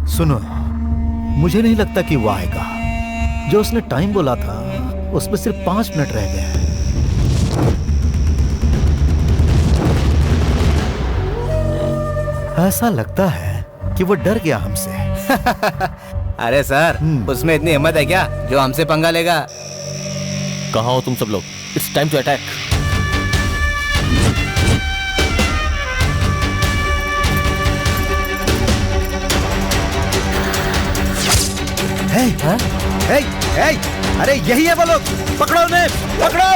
सुनो, मुझे नहीं लगता कि वो आएगा। जो उसने टाइम बोला था उसमें सिर्फ 5 मिनट रह गए हैं। ऐसा लगता है कि वो डर गया हमसे। अरे सर, उसमें इतनी हिम्मत है क्या जो हमसे पंगा लेगा? कहाँ हो तुम सब लोग? It's time to attack. अरे यही है वो लोग, पकड़ो उन्हें, पकड़ो।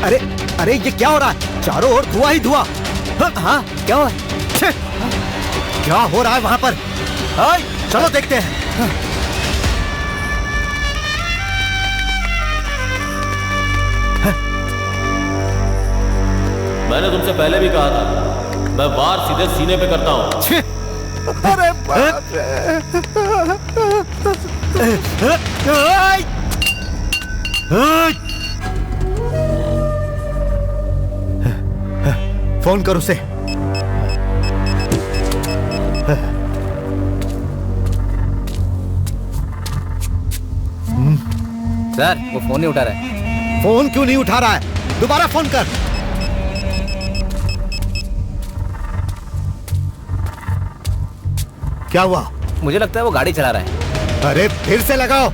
अरे अरे ये क्या हो रहा है? चारों ओर धुआं ही धुआं। हाँ, क्या हुआ? क्या हो रहा है वहां पर? चलो देखते हैं। मैंने तुमसे पहले भी कहा था, मैं वार सीधे सीने पे करता हूँ। अरे बाप रे। फोन कर उसे। सर, वो फोन नहीं उठा रहा है। फोन क्यों नहीं उठा रहा है? दोबारा फोन कर। क्या हुआ? मुझे लगता है वो गाड़ी चला रहा है। अरे फिर से लगाओ।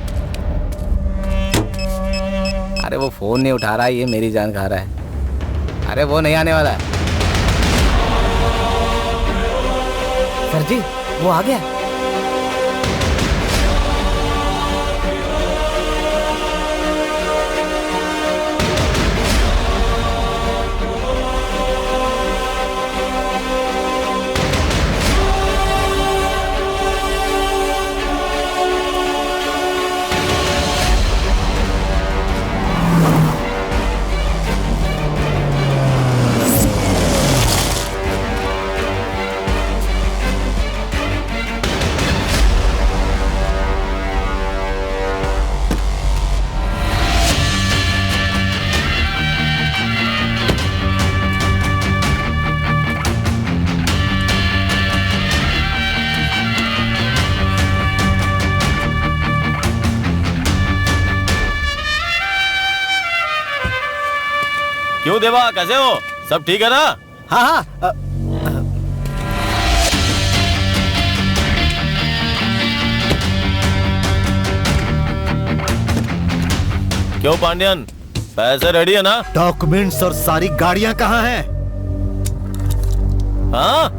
अरे वो फोन नहीं उठा रहा है, ये मेरी जान खा रहा है। अरे वो नहीं आने वाला है। सर जी, वो आ गया। क्यों देवा, कैसे हो? सब ठीक है ना? हाँ हाँ। क्यों पांड्यन, पैसे रेडी है ना? डॉक्यूमेंट्स और सारी गाड़ियां कहाँ हैं? हाँ,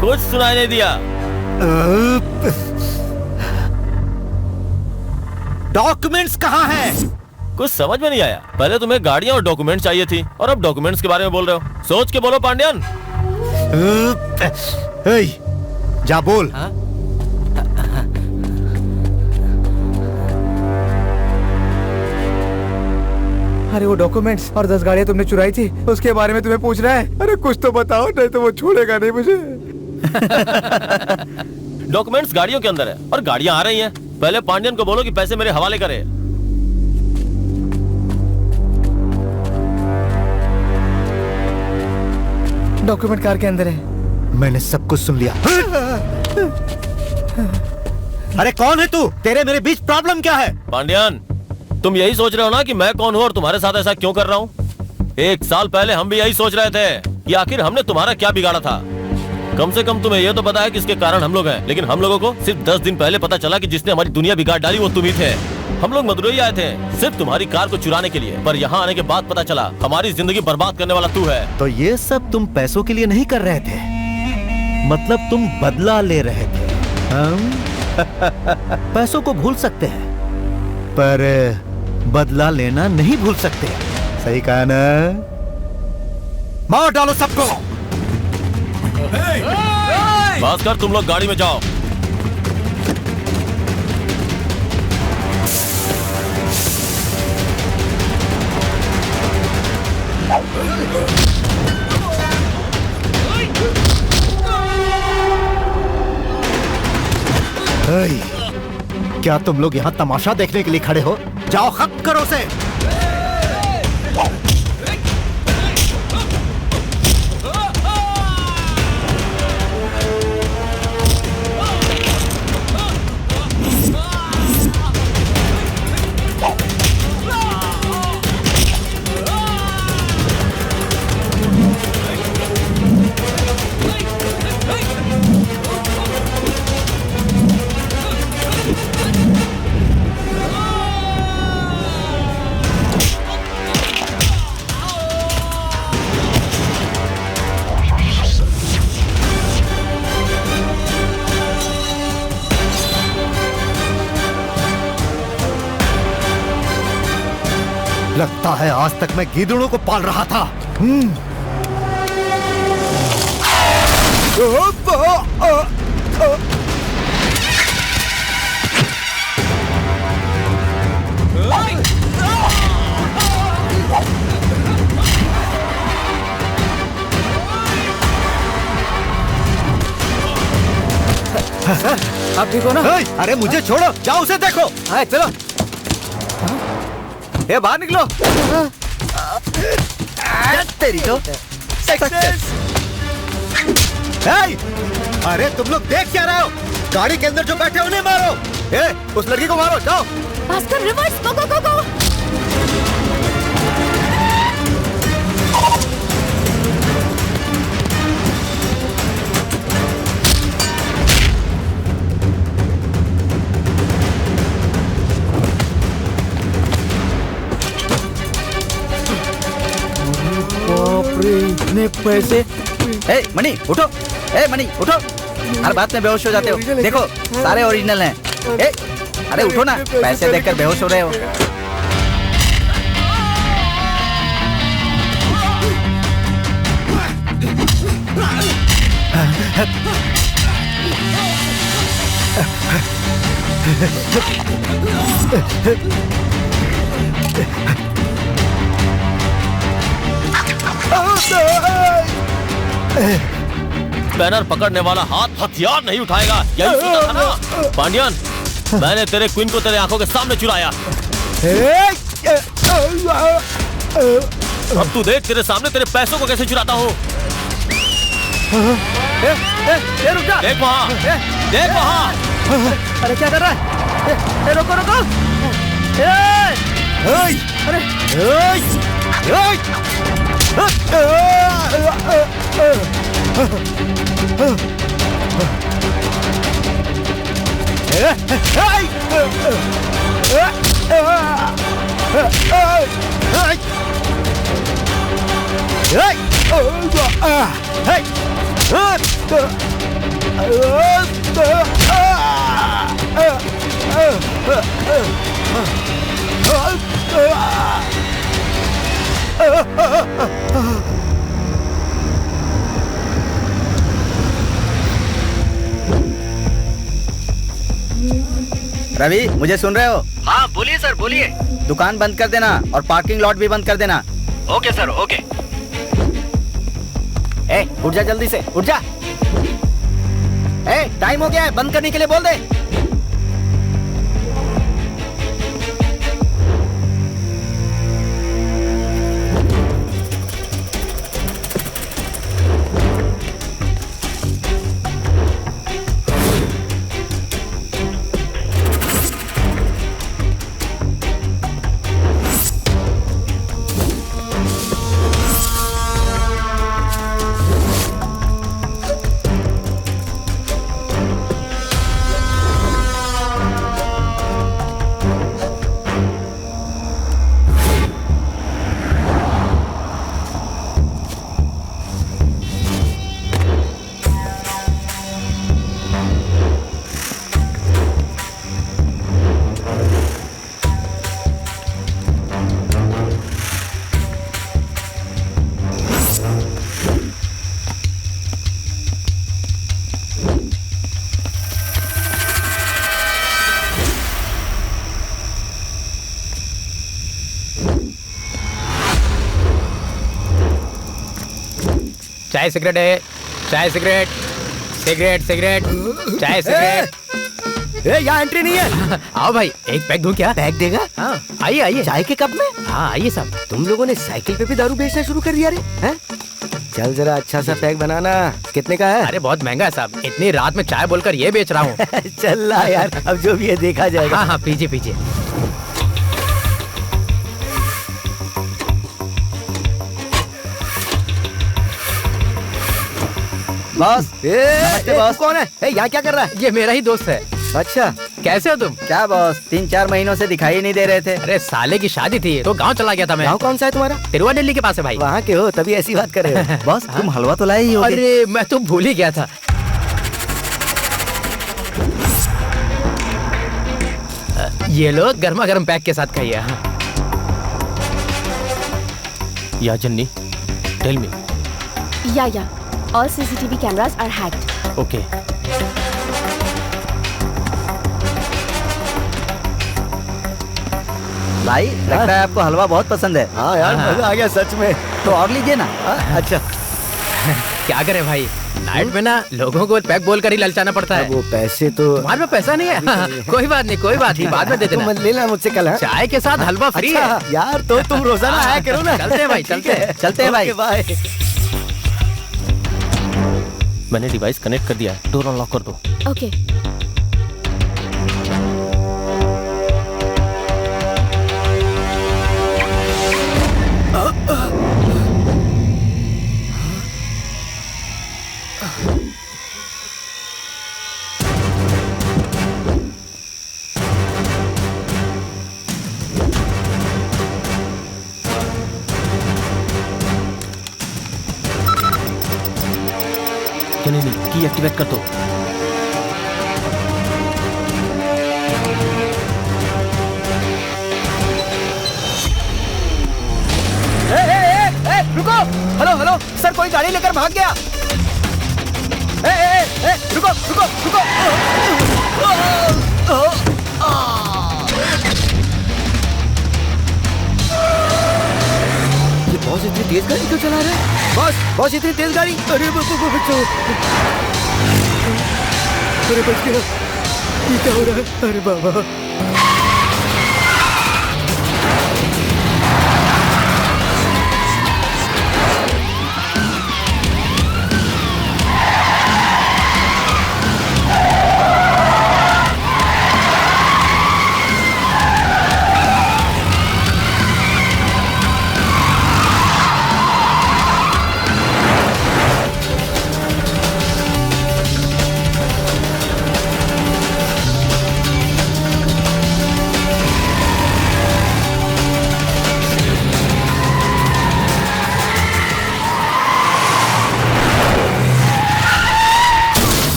कुछ सुनाई नहीं दिया। डॉक्यूमेंट्स कहाँ हैं? कुछ समझ में नहीं आया। पहले तुम्हें गाड़ियां और डॉक्यूमेंट्स चाहिए थी और अब डॉक्यूमेंट्स के बारे में बोल रहे हो। सोच के बोलो पांड्यन। जा बोल। हाँ? अरे वो डॉक्यूमेंट्स और 10 गाड़ियां तुमने चुराई थी, उसके बारे में तुम्हें पूछ रहा है। अरे कुछ तो बताओ, नहीं तो वो छोड़ेगा नहीं मुझे। डॉक्यूमेंट्स गाड़ियों के अंदर है और गाड़ियां आ रही हैं। पहले पांड्यन को बोलो कि पैसे मेरे हवाले करे। डॉक्यूमेंट कार के अंदर है। मैंने सब कुछ सुन लिया। अरे कौन है तू? तेरे मेरे बीच प्रॉब्लम क्या है? पांड्यन, तुम यही सोच रहे हो ना कि मैं कौन हूँ और तुम्हारे साथ ऐसा क्यों कर रहा हूँ? 1 साल पहले हम भी यही सोच रहे थे कि आखिर हमने तुम्हारा क्या बिगाड़ा था। कम से कम तुम्हें ये तो पता है किसके कारण हम लोग हैं, लेकिन हम लोगों को सिर्फ 10 दिन पहले पता चला कि जिसने हमारी दुनिया बिगाड़ डाली वो तुम ही थे। हम लोग मदुरई आए थे सिर्फ तुम्हारी कार को चुराने के लिए, पर यहाँ आने के बाद पता चला हमारी जिंदगी बर्बाद करने वाला तू है। तो ये सब तुम पैसों के लिए नहीं कर रहे थे, मतलब तुम बदला ले रहे थे। हम पैसों को भूल सकते हैं पर बदला लेना नहीं भूल सकते। सही कहा ना? मार डालो सबको। भास्कर तुम लोग गाड़ी में जाओ। क्या तुम लोग यहाँ तमाशा देखने के लिए खड़े हो? जाओ खत्म करो उसे। लगता है आज तक मैं गीदड़ों को पाल रहा था। आप ठीक हो ना? अरे मुझे छोड़ो, जाओ उसे देखो। चलो ये बाहर निकलो। तेरी तो सक्सेस। अरे तुम लोग देख क्या रहे हो? गाड़ी के अंदर जो बैठे उन्हें मारो। उस लड़की को मारो, जाओ। भास्कर रिवर्स, गो गो गो गो। इतने पैसे। मनी उठो, मनी उठो। हर बात में बेहोश हो जाते हो। देखो सारे ओरिजिनल हैं। अरे उठो ना, पैसे देखकर बेहोश हो रहे हो। बैनर पकड़ने वाला हाथ हथियार नहीं उठाएगा, यही सोचा था ना? पांड्यन, मैंने तेरे क्वीन को तेरे आंखों के सामने चुराया। अब तू देख तेरे सामने तेरे पैसों को कैसे चुराता हूँ। रुक जा। देख वहाँ, देख वहाँ। अरे क्या कर रहा है? रुको रुको। रवि, मुझे सुन रहे हो? हाँ बोलिए सर, बोलिए। दुकान बंद कर देना और पार्किंग लॉट भी बंद कर देना। Okay sir, okay. उठ जा, जल्दी से उठ जा। टाइम हो गया है, बंद करने के लिए बोल दे। चाय सिगरेट है, चाय सिगरेट, सिगरेट सिगरेट, चाय सिगरेट। यहाँ एंट्री नहीं है। आओ भाई, एक पैक दूं क्या? पैक देगा? हाँ आइए आइए। चाय के कप में? हाँ आइए साहब। तुम लोगों ने साइकिल पे भी दारू बेचना शुरू कर दिया रे? हैं? चल जरा अच्छा सा पैक बनाना। कितने का है? अरे बहुत महंगा है साहब, इतनी रात में चाय बोलकर ये बेच रहा हूँ। चल ला यार, अब जो भी है देखा जाएगा। हाँ हाँ पीजिए पीजिए। बॉस नमस्ते बॉस। कौन है? यहाँ क्या कर रहा है? ये मेरा ही दोस्त है। अच्छा, कैसे हो तुम? क्या बॉस, 3-4 महीनों से दिखाई नहीं दे रहे थे। अरे साले की शादी थी तो गांव चला गया था मैं। गाँव कौन सा है तुम्हारा? तिरुवनंतपुरम के पास है भाई। वहाँ के हो तभी ऐसी बात कर रहे हो। बॉस तुम हलवा तो लाए ही होगे। अरे मैं तो भूल ही गया था। ये लो गर्मा गर्म पैक के साथ खाइए। हाँ। Yeah Johnny, tell me. Yeah. All CCTV cameras are hacked. Okay. भाई लगता है आपको हलवा बहुत पसंद है। हाँ यार, मजा आ गया सच में। तो और लीजिए ना। अच्छा, क्या करें भाई, नाइट में ना लोगों को पैक बोल कर ही ललचाना पड़ता है। वो पैसे तो तुम्हारे पास पैसा नहीं है? हाँ, कोई बात नहीं कोई बात नहीं, बाद में दे तुम देना। ले लेना मुझसे कल। हाँ? चाय के साथ हलवा फ्री है। अच्छा, यार तो तुम रोजाना आया करो ना। चलते हैं भाई, चलते हैं। चलते हैं भाई। Okay, bye. मैंने डिवाइस कनेक्ट कर दिया है, डोर अनलॉक कर दो। Okay. नहीं, की एक्टिवेट कर दो। रुको। हेलो हेलो सर, कोई गाड़ी लेकर भाग गया। रुको रुको रुको। ये बॉस इतनी तेज गाड़ी क्यों चला रहा है? बॉस इतनी तेज गाड़ी। अरे बच्चों, अरे बच गया। ये क्या हो रहा है? अरे बाबा।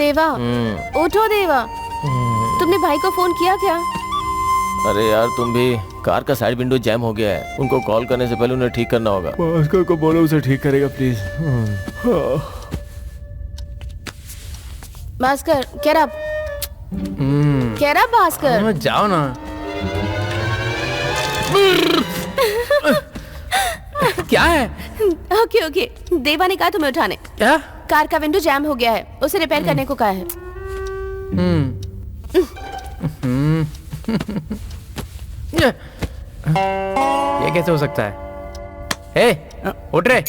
देवा, उठो देवा। तुमने भाई को फोन किया क्या? अरे यार तुम भी, कार का साइड विंडो जैम हो गया है, उनको कॉल करने से पहले उन्हें ठीक करना होगा। भास्कर को बोलो उसे ठीक करेगा please. Bhaskar, get up. Get up, Bhaskar. जाओ ना। क्या है? ओके ओके, देवा ने कहा तुम्हें उठाने। क्या? कार का विंडो जैम हो गया है, उसे रिपेयर करने को कहा है। ये कैसे हो सकता है? ए, उठ रे।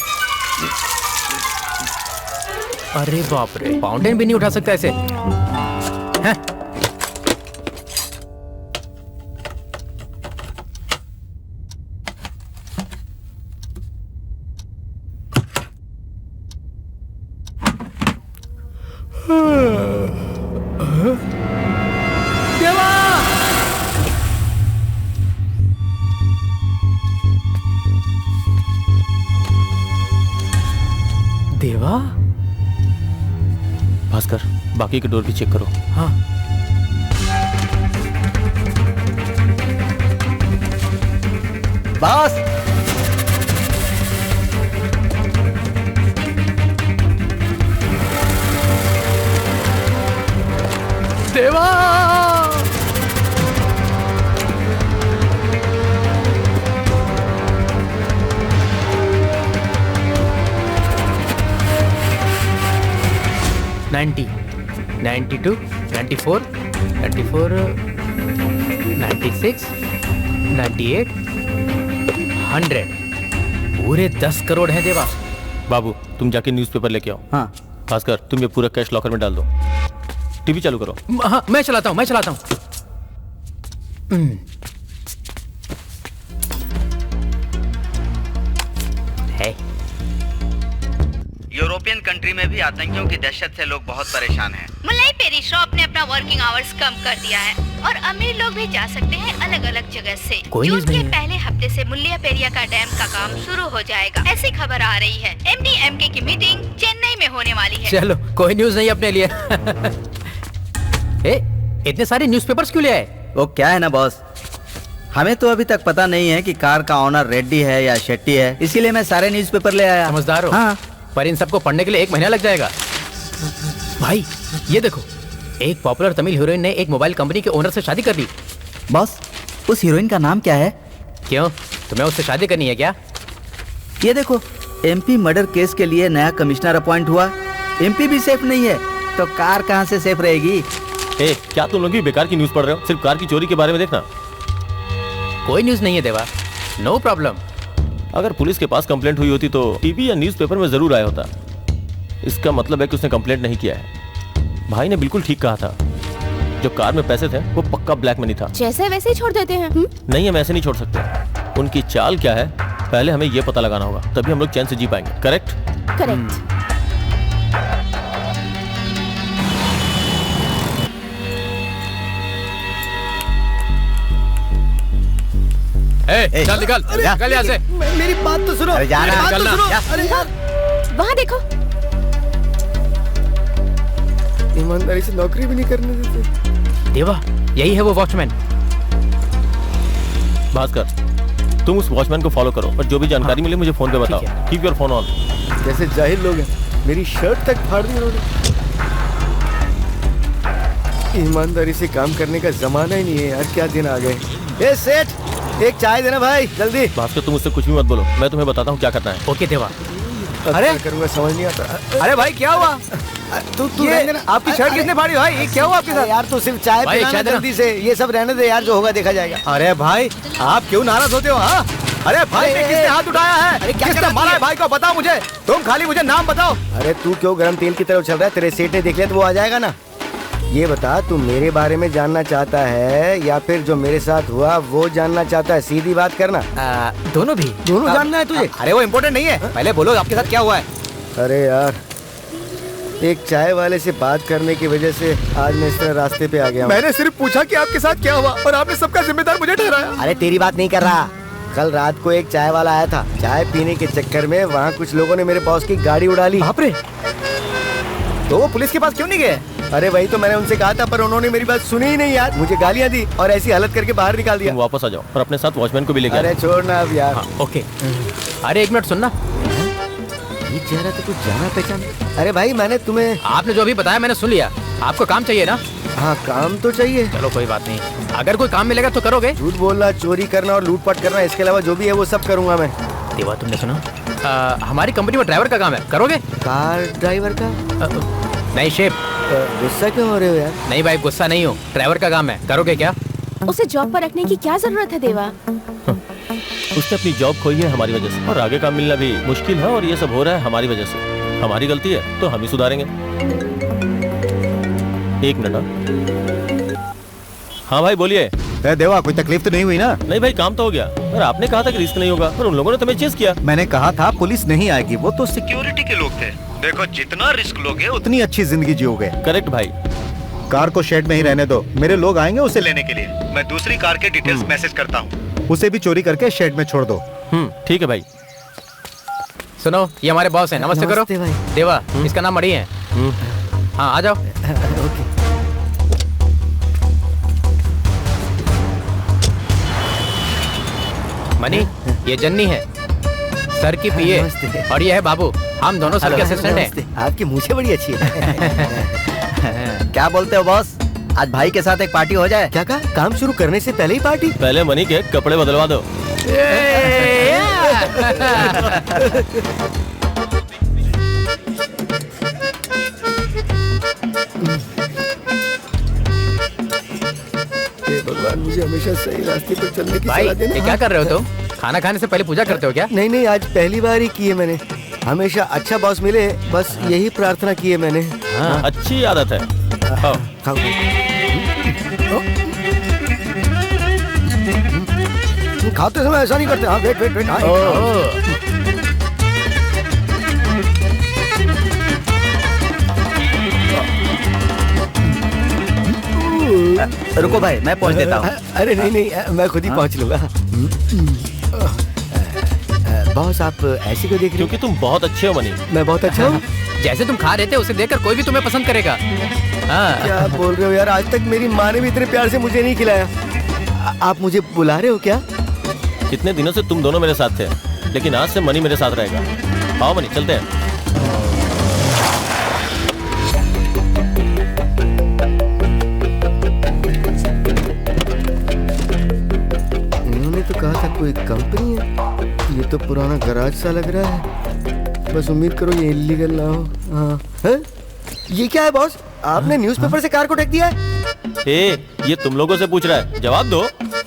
अरे बाप रे, फाउंटेन भी नहीं उठा सकता ऐसे। हैं? देवा? भास्कर, बाकी के डोर भी चेक करो। हाँ। बॉस, देवा! नाइन्टी, 92, 94, 94, 96, 98, 100। पूरे 10 करोड़ है देवा। बाबू तुम जाके न्यूज़पेपर लेके आओ। हाँ भास्कर तुम ये पूरा कैश लॉकर में डाल दो। टीवी चालू करो। हाँ, मैं चलाता हूँ। है। यूरोपियन कंट्री में भी आतंकियों की दहशत से लोग बहुत परेशान हैं। मुल्लाई पेरी शॉप ने अपना वर्किंग आवर्स कम कर दिया है और अमीर लोग भी जा सकते हैं अलग अलग जगह से। जून के पहले हफ्ते से मुल्लिया पेरिया का डैम का काम शुरू हो जाएगा, ऐसी खबर आ रही है। MDMK की मीटिंग चेन्नई में होने वाली है। चलो, कोई न्यूज नहीं अपने लिए। ए, इतने सारे न्यूज़पेपर्स क्यों ले आए? वो क्या है ना बॉस, हमें तो अभी तक पता नहीं है कि कार का ऑनर रेड्डी है या शेट्टी है, इसीलिए मैं सारे न्यूज़पेपर ले आया। समझदार हो। हाँ। पर इन सबको पढ़ने के लिए 1 महीना लग जाएगा। भाई ये देखो, एक पॉपुलर तमिल हीरोइन ने एक मोबाइल कंपनी के ओनर से शादी कर ली। बॉस, उस हीरोइन का नाम क्या है? क्यों, तुम्हें उससे शादी करनी है क्या? ये देखो, MP मर्डर केस के लिए नया कमिश्नर अपॉइंट हुआ। MP भी सेफ नहीं है तो कार कहाँ से सेफ रहेगी? ए, क्या तुम लोग भी बेकार की न्यूज़ पढ़ रहे हो? सिर्फ कार की चोरी के बारे में देखना। कोई न्यूज नहीं है देवा, नो प्रॉब्लम। अगर पुलिस के पास कंप्लेंट हुई होती तो टीवी या न्यूज़पेपर में जरूर आया होता। इसका मतलब है कि उसने कंप्लेंट नहीं किया है। भाई ने बिल्कुल ठीक कहा था, जो कार में पैसे थे वो पक्का ब्लैक मनी था। जैसे वैसे ही छोड़ देते हैं। नहीं, हम ऐसे नहीं छोड़ सकते। उनकी चाल क्या है पहले हमें ये पता लगाना होगा, तभी हम लोग चैन से जी पाएंगे। करेक्ट? करेक्ट। चल निकल, निकल यहाँ से। मेरी बात तो सुनो। अरे जाना, मेरी बात तो सुनो। अरे यार, वहाँ देखो। ईमानदारी से नौकरी भी नहीं करने देते। देवा, यही है वो वॉचमैन। भास्कर, तुम उस वॉचमैन को फॉलो करो और जो भी जानकारी मिले मुझे फोन पे बताओ। Keep your phone on. जैसे जाहिल लोग हैं, मेरी शर्ट तक फाड़ दी उन्होंने। ईमानदारी से काम करने का जमाना ही नहीं है यार, क्या दिन आ गए। ए सेठ, एक चाय देना भाई, जल्दी। भास्कर तुम मुझसे कुछ भी मत बोलो, मैं तुम्हें बताता हूँ क्या करना है। ओके देवा। अरे करूँगा, समझ नहीं आता। अरे भाई क्या हुआ? तू ये आपकी शर्ट किसने फाड़ी भाई? ये क्या हुआ आपके साथ? यार, तू सिर्फ चाय भाई, पिलाना चाय देना। जल्दी से। ये सब रहने दे यार, जो होगा देखा जाएगा। अरे भाई, आप क्यों नाराज होते हो? हाँ, अरे भाई पे किसने हाथ उठाया है? अरे क्या किसने कर मारा रहा है भाई को? बताओ मुझे। तुम खाली मुझे नाम बताओ। अरे तू क्यों गरम तेल की तरफ चल रहा है? तेरे सेठ ने देख लिया तो वो आ जाएगा ना। ये बता, तू मेरे बारे में जानना चाहता है या फिर जो मेरे साथ हुआ वो जानना चाहता है? सीधी बात करना। दोनों भी। दोनों जानना है तुझे? अरे वो इम्पोर्टेंट नहीं है, पहले बोलो आपके साथ क्या हुआ है। अरे यार, एक चाय वाले से बात करने की वजह से आज मैं इस तरह रास्ते पे आ गया हूँ। मैंने सिर्फ पूछा कि आपके साथ क्या हुआ और आपने सबका जिम्मेदार मुझे ठहराया। अरे तेरी बात नहीं कर रहा। कल रात को एक चाय वाला आया था, चाय पीने के चक्कर में वहाँ कुछ लोगों ने मेरे बॉस की गाड़ी उड़ा ली। बाप रे, तो वो पुलिस के पास क्यों नहीं गए? अरे वही तो मैंने उनसे कहा था, पर उन्होंने मेरी बात सुनी ही नहीं यार। मुझे गालियाँ दी और ऐसी हालत करके बाहर निकाल दिया। तुम वापस आ जाओ और अपने साथ वॉचमैन को भी लेके अरे छोड़ ना अब यार। हाँ, ओके। अरे एक मिनट सुनना। ये चेहरा तो कुछ जाना पहचान। अरे भाई मैंने तुम्हें, आपने जो अभी बताया मैंने सुन लिया। आपको काम चाहिए ना? हाँ काम तो चाहिए। चलो कोई बात नहीं, अगर कोई काम मिलेगा तो करोगे? झूठ बोलना, चोरी करना और लूटपाट करना, इसके अलावा जो भी है वो सब करूंगा मैं। देवा तुमने सुना? हमारी कंपनी में ड्राइवर का काम है, करोगे? कार ड्राइवर का? नहीं शेफ। गुस्सा क्यों हो रहे हो यार? नहीं भाई गुस्सा नहीं हो, ड्राइवर का काम है, करोगे क्या? उसे जॉब पर रखने की क्या जरूरत है देवा? उसने अपनी जॉब खोई है हमारी वजह से, और आगे काम मिलना भी मुश्किल है, और ये सब हो रहा है हमारी वजह से। हमारी गलती है तो हम ही सुधारेंगे। एक मिनट। हाँ भाई बोलिए। देवा कोई तकलीफ तो नहीं हुई ना? नहीं भाई काम तो हो गया, पर आपने कहा था कि रिस्क नहीं होगा, पर उन लोगों ने तुम्हें चेस किया। मैंने कहा था पुलिस नहीं आएगी, वो तो सिक्योरिटी के लोग थे। देखो जितना रिस्क लोगे उतनी अच्छी जिंदगी जियोगे। करेक्ट भाई। कार को शेड में ही रहने दो, मेरे लोग आएंगे उसे लेने के लिए। मैं दूसरी कार के डिटेल्स मैसेज करता हूँ, उसे भी चोरी करके शेड में छोड़ दो। ठीक है भाई। सुनो ये हमारे बॉस है, नमस्ते करो। नमस्ते भाई। देवा इसका नाम मणि है। हाँ आ जाओ। ओके। मनी ये जन्नी है, सर की पीए, नमस्ते। और ये है बाबू, हम दोनों सर के असिस्टेंट हैं। नमस्ते। आपकी मूछें बड़ी अच्छी है। क्या बोलते हो बॉस, आज भाई के साथ एक पार्टी हो जाए? क्या कहा? काम शुरू करने से पहले ही पार्टी? पहले मनी के कपड़े बदलवा दो। भगवान मुझे हमेशा सही रास्ते पर चलने की भाई सलाह देना। ये क्या कर रहे हो तुम? खाना खाने से पहले पूजा करते हो क्या? नहीं नहीं, आज पहली बार ही की है मैंने। हमेशा अच्छा बॉस मिले, बस यही प्रार्थना की है मैंने। हाँ। अच्छी आदत है। आओ। खाओ। खाते समय ऐसा नहीं करते। हाँ वेट वेट वेट। हाँ, रुको भाई मैं पहुंच देता हूँ। अरे नहीं नहीं, मैं खुद ही पहुंच लूंगा। बॉस आप ऐसे क्यों देख रहे हो? क्योंकि तुम बहुत अच्छे हो मनी। मैं बहुत अच्छा हूँ। जैसे तुम खा रहे थे उसे देखकर कोई भी तुम्हें पसंद करेगा। हाँ। क्या बोल रहे हो यार? आज तक मेरी माँ ने भी इतने प्यार से मुझे नहीं खिलाया। आप मुझे बुला रहे हो क्या? इतने दिनों से तुम दोनों मेरे साथ थे, लेकिन आज से मनी मेरे साथ रहेगा। आओ मनी चलते हैं। इन्होंने तो कहा था कोई कंपनी है, ये तो पुराना गराज सा लग रहा है। बस उम्मीद करो ये इलीगल ना हो। हाँ है? ये क्या है बॉस? आपने न्यूज़पेपर से कार को ढक दिया है? ये तुम लोगों से पूछ रहा है, जवाब दो।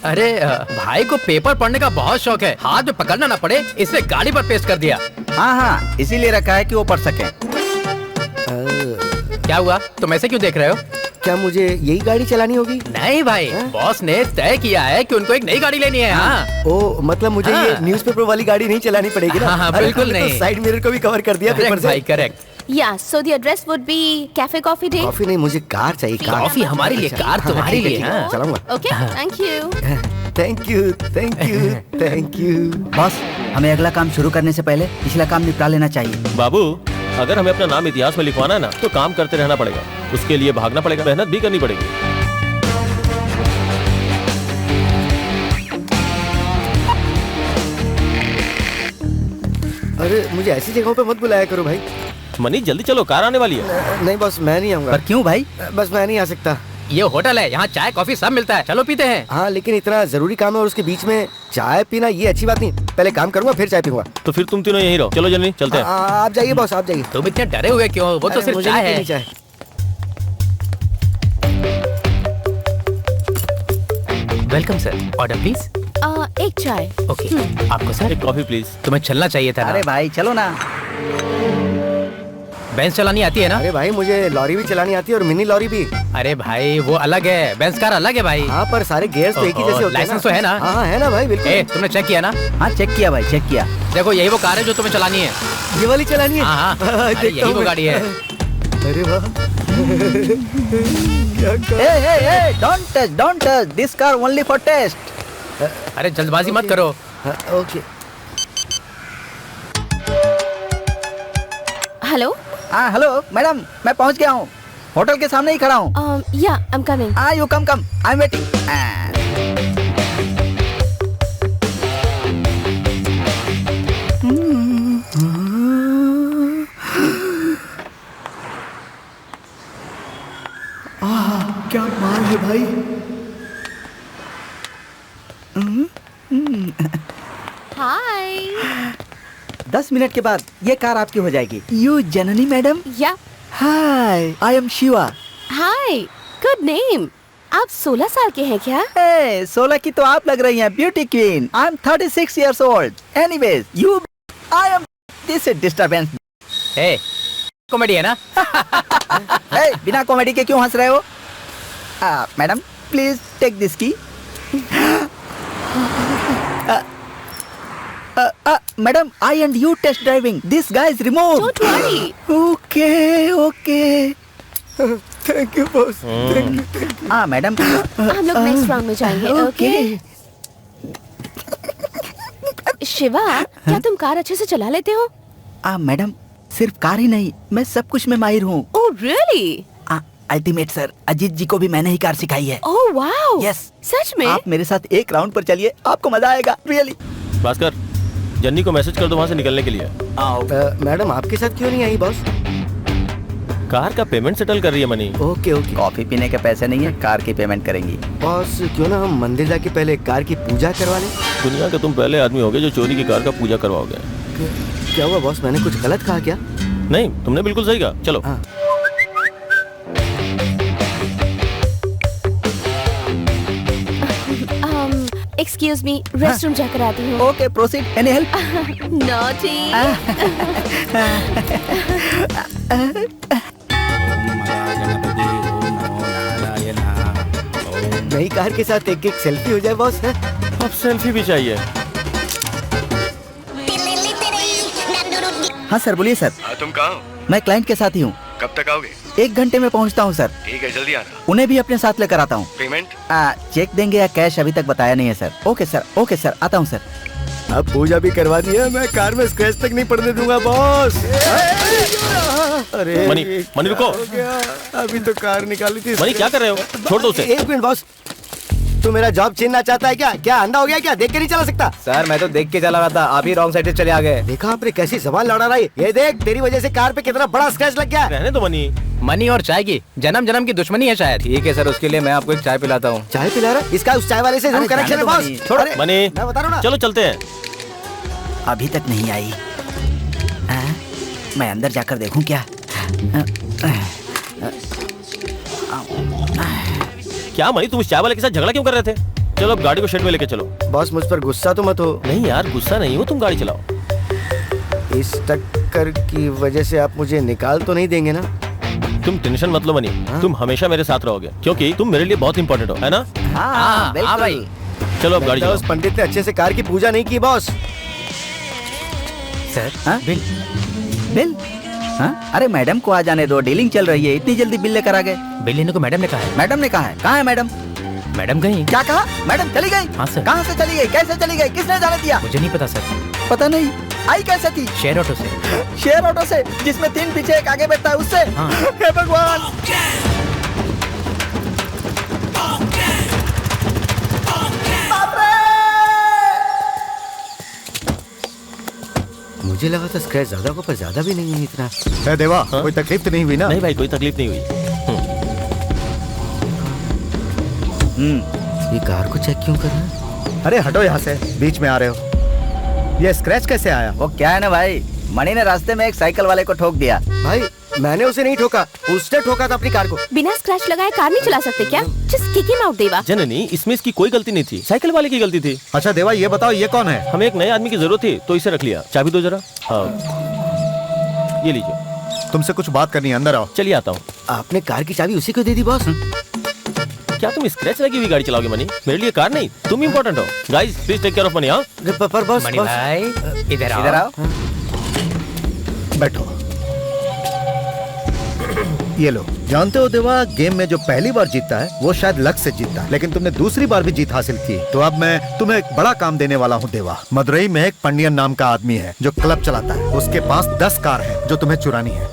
अरे भाई को पेपर पढ़ने का बहुत शौक है, हाथ में पकड़ना ना पड़े इसलिए गाड़ी पर पेस्ट कर दिया। हाँ हाँ इसीलिए रखा है कि वो पढ़ सके। क्या हुआ, तुम ऐसे क्यों देख रहे हो? क्या मुझे यही गाड़ी चलानी होगी? नहीं भाई, बॉस ने तय किया है कि उनको एक नई गाड़ी लेनी है। हाँ। ओ मतलब मुझे ये न्यूज़पेपर वाली गाड़ी नहीं चलानी पड़ेगी ना? हाँ, अरे, बिल्कुल हमने तो नहीं। साइड मिरर को भी कवर कर दिया पेपर से। भाई correct. Yeah, so the address would be Cafe Coffee Day. Coffee नहीं, मुझे कार चाहिए। कार। कॉफी हमारे लिए, कार तुम्हारे लिए। हाँ। चलाऊंगा। Okay, thank you. Thank you thank you thank you. Boss हमें अगला काम शुरू करने से पहले पिछला काम निपटा लेना चाहिए। बाबू अगर हमें अपना नाम इतिहास में लिखवाना है ना, तो काम करते रहना पड़ेगा। उसके लिए भागना पड़ेगा, मेहनत भी करनी पड़ेगी। अरे मुझे ऐसी जगहों पे मत बुलाया करो भाई। मनी जल्दी चलो, कार आने वाली है। नहीं बॉस मैं नहीं आऊंगा। पर क्यों भाई? बस मैं नहीं आ सकता। ये होटल है, यहाँ चाय कॉफी सब मिलता है, चलो पीते हैं। हाँ लेकिन इतना जरूरी काम है और उसके बीच में चाय पीना ये अच्छी बात नहीं। पहले काम करूंगा फिर चाय पीऊंगा। तो फिर तुम तीनों यहीं रहो। चलो जल्दी चलते हैं। आप जाइए बॉस, आप जाइए। तुम इतने डरे हुए क्यों? वो तो सिर्फ मुझे चाय नहीं है। पीनी चाय। Welcome sir, order please. एक चाय। ओके आपको सर? एक कॉफी प्लीज। तुम्हें चलना चाहिए था अरे ना। भाई चलो ना। बेंच चलानी आती है ना? अरे भाई मुझे लॉरी भी चलानी आती है और मिनी लॉरी भी। अरे भाई वो अलग है, बेंच कार अलग है भाई। हाँ पर सारे गियर्स तो एक ही जैसे होते हैं। लाइसेंस तो है ना? हाँ है ना भाई, बिल्कुल। ए तुमने चेक किया ना? हाँ चेक किया भाई, चेक किया। देखो यही वो कार है जो तुम्हें चलानी है। ये वाली चलानी है? हाँ हाँ, अरे देखता यही हूँ वो मैं। गाड़ी है। अरे वाह। क्या ए don't touch this car only for test. अरे जल्दबाजी मत करो। हाँ, ओके। हेलो। हाँ हेलो मैडम, मैं पहुंच गया हूँ। होटल के सामने ही खड़ा हूँ। Yeah, I'm coming. You come. I'm waiting. क्या माल है भाई। 10 मिनट के बाद ये कार आपकी हो जाएगी। You Janani madam. Yeah. Hi, I am Shiva. Hi. Good name. आप 16 साल के हैं क्या? 16 की तो आप लग रही हैं, beauty queen. I am 36 years old. Anyways, you, I am this is disturbance. A, comedy है ना? बिना कॉमेडी के क्यों हंस रहे हो? मैडम, प्लीज टेक दिस की। Madam, I and you test driving. This guy is removed. Don't worry. Okay. Thank you boss, thank you. Madam. हम लोग नेक्स्ट राउंड में जाएंगे, ओके? शिवा, क्या तुम कार अच्छे से चला लेते हो? मैडम, सिर्फ कार ही नहीं, मैं सब कुछ में माहिर हूँ। Oh really? Ultimate sir, Ajit ji को भी मैंने ही कार सिखाई है। Oh wow. Yes. सच में? आप मेरे साथ एक राउंड पर चलिए, आपको मजा आएगा, रियली। भास्कर, जन्नी को मैसेज कर दो वहाँ से निकलने के लिए। मैडम आपके साथ क्यों नहीं आई बॉस? कार का पेमेंट सेटल कर रही है मनी। ओके। कॉफी पीने के पैसे नहीं है, कार की पेमेंट करेंगी। बॉस क्यों ना हम मंदिर जाके पहले कार की पूजा करवा लें? दुनिया के तुम पहले आदमी होगे जो चोरी की कार का पूजा करवाओगे। क्या हुआ बॉस, मैंने कुछ गलत कहा क्या? नहीं, तुमने बिल्कुल सही कहा। चलो। हाँ। Excuse me, रेस्टरूम जाकर आती हूँ। Okay, proceed. Any help? Naughty. नई कार के साथ एक सेल्फी हो जाए बॉस। अब सेल्फी भी चाहिए। हाँ सर, बोलिए सर। तुम कहाँ हो? मैं क्लाइंट के साथ ही हूँ। कब तक आओगे? 1 घंटे में पहुँचता हूँ सर। ठीक है, जल्दी आना। उन्हें भी अपने साथ लेकर आता हूँ। पेमेंट? चेक देंगे या कैश अभी तक बताया नहीं है सर। ओके सर, आता हूँ सर। अब पूजा भी करवा दी है, मैं कार में स्क्रैच तक नहीं पड़ने दूंगा बॉस। अरे मनी रुको। अभी तो कार निकाली थी। मनी क्या कर रहे हो? छोड़ दो उसे। 1 मिनट बॉस, तू मेरा जॉब छीनना चाहता है क्या? क्या अंधा हो गया क्या? देख के नहीं चला सकता? सर, मैं तो देख के चला रहा था, आप ही रॉन्ग साइड से चले आ गए। देखा आपने कैसी जबान लड़ा रहा है? ये देख, तेरी वजह से कार पे कितना बड़ा स्क्रैच लग गया। रहने दो मनी। मनी और चाय की जन्म की दुश्मनी है शायद। ठीक है सर, उसके लिए मैं आपको एक चाय पिलाता हूँ। चाय पिला रहा? इसका उस चाय वाले से जरूर कनेक्शन है बॉस। छोड़ो मनी, मैं बता रहा हूँ ना। चलो चलते हैं। अभी तक नहीं आई। मैं अंदर जाकर देखूं क्या? क्या मनी, तुम इस चाय वाले के साथ झगड़ा क्यों कर रहे थे? चलो अब गाड़ी को शेड में लेके चलो। बॉस मुझ पर गुस्सा तो मत हो। नहीं यार, गुस्सा नहीं हो, तुम गाड़ी चलाओ। इस टक्कर की वजह से आप मुझे निकाल तो नहीं देंगे ना? तुम टेंशन मत लो मनी, तुम हमेशा मेरे साथ रहोगे क्योंकि तुम मेरे लिए बहुत इंपॉर्टेंट हो, है ना? हाँ भाई। चलो अब गाड़ी चलाओ। उस पंडित ने अच्छे से कार की पूजा नहीं की बॉस। Sir, bill? हाँ? अरे मैडम को आ जाने दो, डीलिंग चल रही है। इतनी जल्दी बिल लेकर आ गए? बिल लेने को मैडम ने कहा है। मैडम ने कहा है? कहाँ है मैडम? मैडम गई। क्या कहा? मैडम चली गई? हाँ सर। कहाँ से चली गई? कैसे चली गई? किसने जाने दिया? मुझे नहीं पता सर। पता नहीं। आई कैसे थी? शेयर ऑटो से। शेयर ऑटो से, जिसमें 3 पीछे 1 आगे बैठता है, उससे? हाँ। हे भगवान। मुझे लगा था स्क्रैच ज्यादा को, पर ज्यादा भी नहीं है इतना। है देवा, कोई तकलीफ तो नहीं हुई ना? नहीं भाई, कोई तकलीफ नहीं हुई। ये कार को चेक क्यों कर रहा है? अरे हटो यहाँ से, बीच में आ रहे हो। ये स्क्रैच कैसे आया? वो क्या है ना भाई, मणि ने रास्ते में एक साइकिल वाले को ठोक दिया। भाई मैंने उसे नहीं ठोका, उसने ठोका था अपनी कार को। बिना स्क्रैच लगाए कार नहीं चला सकते क्या? जस्ट किक हिम आउट देवा। जननी, इसमें इसकी कोई गलती नहीं थी, साइकिल वाले की गलती थी। अच्छा देवा, ये बताओ ये कौन है? हमें एक नए आदमी की जरूरत थी तो इसे रख लिया। चाबी दो जरा। हाँ, ये लीजिए। तुमसे कुछ बात करनी है, अंदर आओ। चलिए आता हूँ। आपने कार की चाबी उसी को दे दी बॉस? क्या तुम स्क्रैच लगी हुई गाड़ी चलाओगे मनी? मेरे लिए कार नहीं, तुम इम्पोर्टेंट हो। Guys please take care of money. हाँ पर बॉस, मणि भाई, इधर आओ। बैठो। ये लो, जानते हो देवा, गेम में जो पहली बार जीतता है वो शायद लक से जीतता है, लेकिन तुमने दूसरी बार भी जीत हासिल की। तो अब मैं तुम्हें एक बड़ा काम देने वाला हूँ देवा। मदुरई में एक पंडियन नाम का आदमी है जो क्लब चलाता है। उसके पास 10 कार है जो तुम्हें चुरानी है।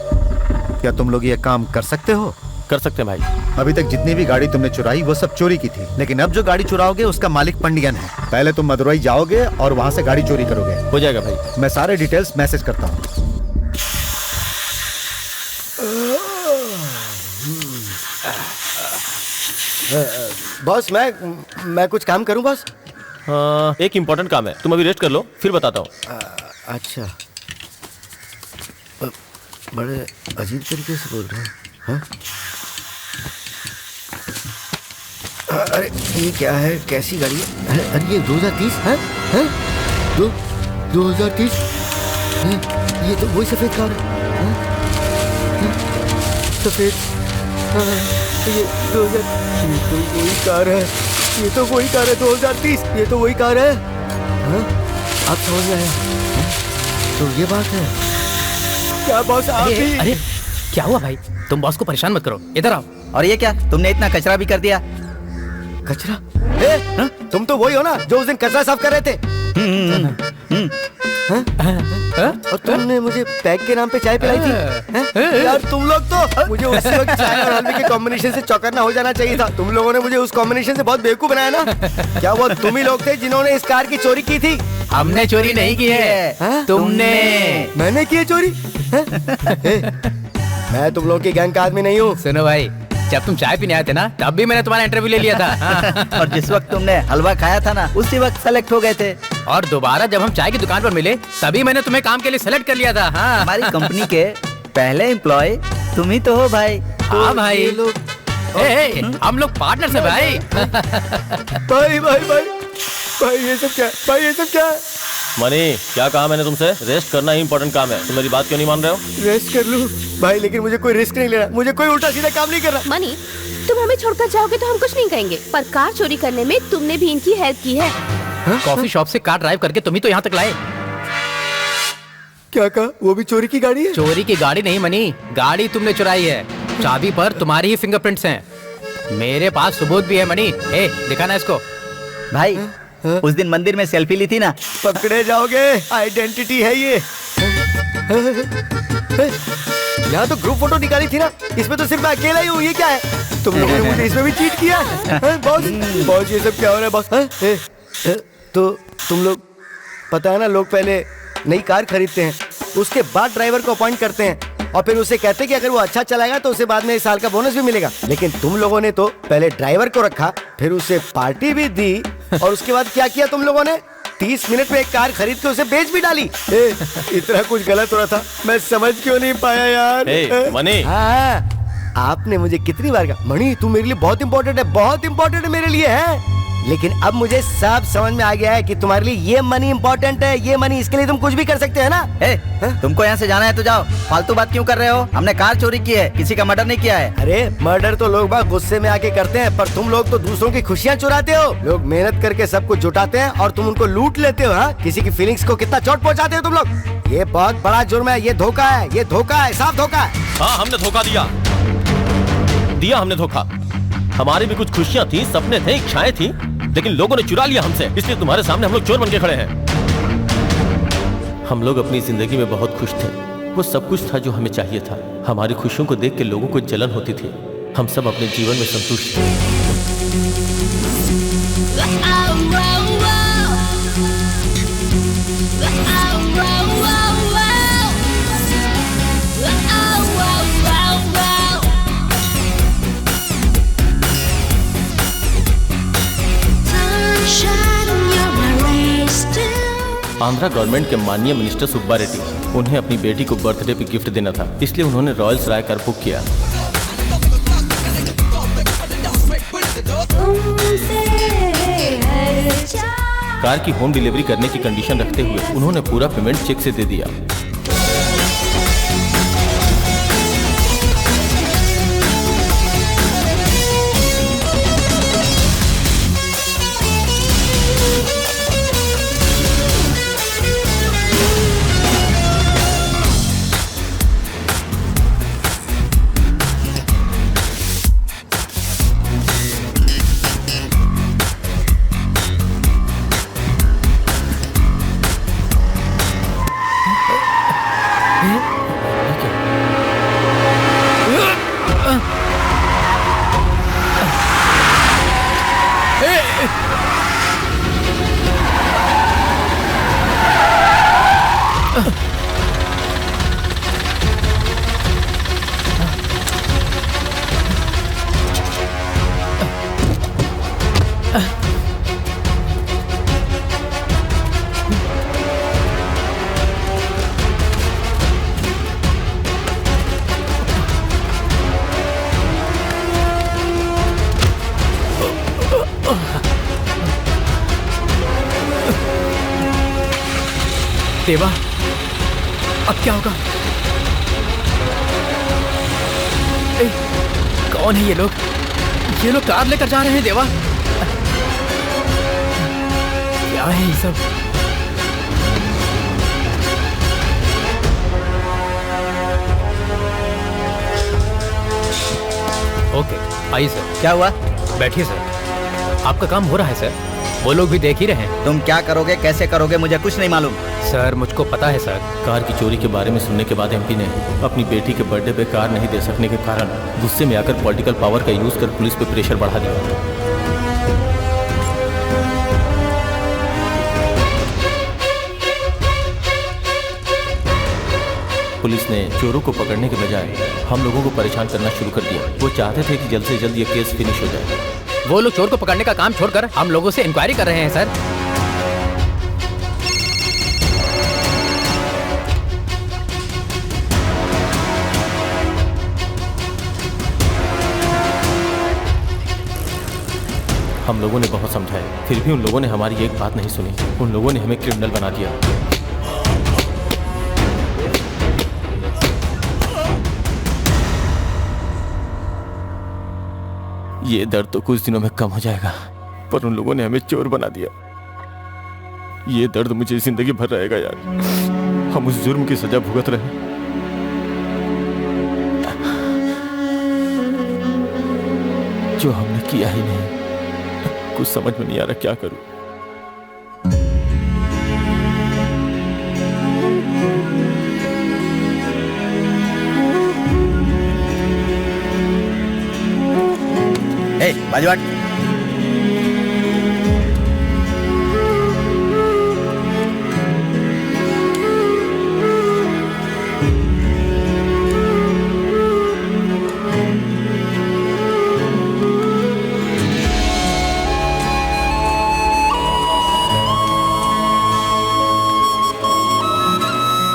क्या तुम लोग ये काम कर सकते हो? कर सकते हैं भाई। अभी तक जितनी भी गाड़ी तुमने चुराई वो सब चोरी की थी, लेकिन अब जो गाड़ी चुराओगे उसका मालिक पंडियन है। पहले तुम मदुरई जाओगे और वहाँ से गाड़ी चोरी करोगे। हो जाएगा भाई। मैं सारे डिटेल्स मैसेज करता हूँ। बॉस मैं कुछ काम करूं बॉस? हाँ, एक इम्पोर्टेंट काम है, तुम अभी रेस्ट कर लो, फिर बताता हूँ। अच्छा, बड़े अजीब तरीके से बोल रहे हैं। हाँ? अरे ये क्या है? कैसी गाड़ी है? अरे ये 2030 है? हैं? 2030? ये तो वही सफेद कार है। सफेद, ये 2000, ये तो वही कार है। ये तो वही कार है 2030। ये तो वही कार है। हाँ? आप समझ में आया? तो ये बात है क्या बॉस? आप भी अरे क्या हुआ भाई? तुम बॉस को परेशान मत करो, इधर आओ। और ये क्या, तुमने इतना कचरा भी कर दिया? कचरा? तुम तो वही हो ना जो उस दिन कचरा साफ कर रहे थे। और तुमने मुझे पैक के नाम पे चाय पिलाई थी। यार तुम लोग तो, मुझे उस वक्त चाय और हल्दी के कॉम्बिनेशन से चौकन्ना हो जाना चाहिए था। तुम लोगों ने मुझे उस कॉम्बिनेशन से बहुत बेवकूफ बनाया ना। क्या वो तुम ही लोग थे जिन्होंने इस कार की चोरी की थी? हमने चोरी नहीं की है, तुमने। मैंने की है चोरी? मैं तुम लोगों की गैंग का आदमी नहीं हूँ। सुनो भाई, जब तुम चाय पीने आए थे ना, तब भी मैंने तुम्हारा इंटरव्यू ले लिया था। और जिस वक्त तुमने हलवा खाया था ना, उसी वक्त सेलेक्ट हो गए थे। और दोबारा जब हम चाय की दुकान पर मिले, तभी मैंने तुम्हें काम के लिए सेलेक्ट कर लिया था। हाँ। हमारी कंपनी के पहले एम्प्लॉय तुम ही तो हो भाई। हाँ भाई, हम लोग पार्टनर्स हैं भाई। भाई भाई भाई भाई ये सब क्या? भाई ये सब क्या? मनी, क्या कहा मैंने तुमसे? रेस्ट करना ही इम्पोर्टेंट काम है, तुम मेरी बात क्यों नहीं मान रहे हो? रेस्ट कर लूं भाई, लेकिन मुझे कोई रिस्क नहीं लेना। मुझे कोई उल्टा सीधा काम नहीं करना। मनी, तुम हमें छोड़कर जाओगे तो हम कुछ नहीं कहेंगे, पर कार चोरी करने में तुमने भी इनकी हेल्प की है। कॉफी शॉप से कार ड्राइव करके तुम ही तो यहाँ तक लाए। क्या कहा? वो भी चोरी की गाड़ी है? चोरी की गाड़ी नहीं मनी, गाड़ी तुमने चुराई है। चाबी पर तुम्हारी ही फिंगरप्रिंट्स हैं। मेरे पास सबूत भी है मनी। ए, दिखाना इसको। भाई उस दिन मंदिर में सेल्फी ली थी ना? पकड़े जाओगे, आइडेंटिटी है ये। यहाँ तो ग्रुप फोटो निकाली थी ना, इसमें तो सिर्फ मैं अकेला ही हूँ। ये क्या है? तुम लोगों ने मुझे इसमें भी चीट किया है? बॉस बॉस ये सब क्या हो रहा है बॉस? तो तुम लोग, पता है ना, लोग पहले नई कार खरीदते हैं, उसके बाद ड्राइवर को अपॉइंट करते हैं और फिर उसे कहते हैं कि अगर वो अच्छा चलाएगा तो उसे बाद में 1 साल का बोनस भी मिलेगा। लेकिन तुम लोगों ने तो पहले ड्राइवर को रखा, फिर उसे पार्टी भी दी, और उसके बाद क्या किया तुम लोगों ने? 30 मिनट में एक कार खरीद के उसे बेच भी डाली। इतना कुछ गलत हो रहा था, मैं समझ क्यों नहीं पाया यार? मनी, हाँ, आपने मुझे कितनी बार कहा, मणि तू मेरे लिए बहुत इंपॉर्टेंट है, बहुत इंपॉर्टेंट है मेरे लिए, है। लेकिन अब मुझे सब समझ में आ गया है कि तुम्हारे लिए ये मनी इंपॉर्टेंट है, ये मनी, इसके लिए तुम कुछ भी कर सकते हैं ना। तुमको यहाँ से जाना है तो जाओ, फालतू बात क्यों कर रहे हो? हमने कार चोरी की है, किसी का मर्डर नहीं किया है। अरे मर्डर तो लोग बात गुस्से में आके करते हैं, पर तुम लोग तो दूसरों की खुशियाँ चुराते हो। लोग मेहनत करके सब कुछ जुटाते हैं और तुम उनको लूट लेते हो। हाँ, किसी की फीलिंग्स को कितना चोट पहुँचाते हो तुम लोग। ये बहुत बड़ा जुर्म है, ये धोखा है, ये धोखा है, साफ धोखा है। हाँ, हमने धोखा दिया हमने धोखा। हमारी भी कुछ खुशियाँ थी, सपने थे, इच्छाएं थी, लेकिन लोगों ने चुरा लिया हमसे। इसलिए तुम्हारे सामने हम लोग चोर बन के खड़े हैं। हम लोग अपनी जिंदगी में बहुत खुश थे, वो सब कुछ था जो हमें चाहिए था। हमारी खुशियों को देख के लोगों को जलन होती थी। हम सब अपने जीवन में संतुष्ट थे। आंध्रा गवर्नमेंट के माननीय मिनिस्टर सुब्बा रेड्डी, उन्हें अपनी बेटी को बर्थडे पे गिफ्ट देना था, इसलिए उन्होंने रॉयल्स राय कार बुक किया। कार की होम डिलीवरी करने की कंडीशन रखते हुए उन्होंने पूरा पेमेंट चेक से दे दिया। देवा, अब क्या होगा? ए, कौन है ये लोग? ये लोग कार लेकर जा रहे हैं देवा। क्या है ये सब? ओके, आइए सर। क्या हुआ? बैठिए सर। आपका काम हो रहा है सर, वो लोग भी देख ही रहे हैं। तुम क्या करोगे, कैसे करोगे, मुझे कुछ नहीं मालूम। सर मुझको पता है सर। कार की चोरी के बारे में सुनने के बाद एमपी ने अपनी बेटी के बर्थडे पे कार नहीं दे सकने के कारण गुस्से में आकर पॉलिटिकल पावर का यूज कर पुलिस पे प्रेशर बढ़ा दिया। पुलिस ने चोरों को पकड़ने के बजाय हम लोगों को परेशान करना शुरू कर दिया। वो चाहते थे कि जल्द से जल्द ये केस फिनिश हो जाए। वो लोग चोर को पकड़ने का काम छोड़कर हम लोगों से इंक्वायरी कर रहे हैं सर। हम लोगों ने बहुत समझाया, फिर भी उन लोगों ने हमारी एक बात नहीं सुनी। उन लोगों ने हमें क्रिमिनल बना दिया। ये दर्द तो कुछ दिनों में कम हो जाएगा, पर उन लोगों ने हमें चोर बना दिया। ये दर्द मुझे जिंदगी भर रहेगा यार। हम उस जुर्म की सजा भुगत रहे हैं। जो हमने किया ही नहीं। कुछ समझ में नहीं आ रहा क्या करूं। बाजूवाट।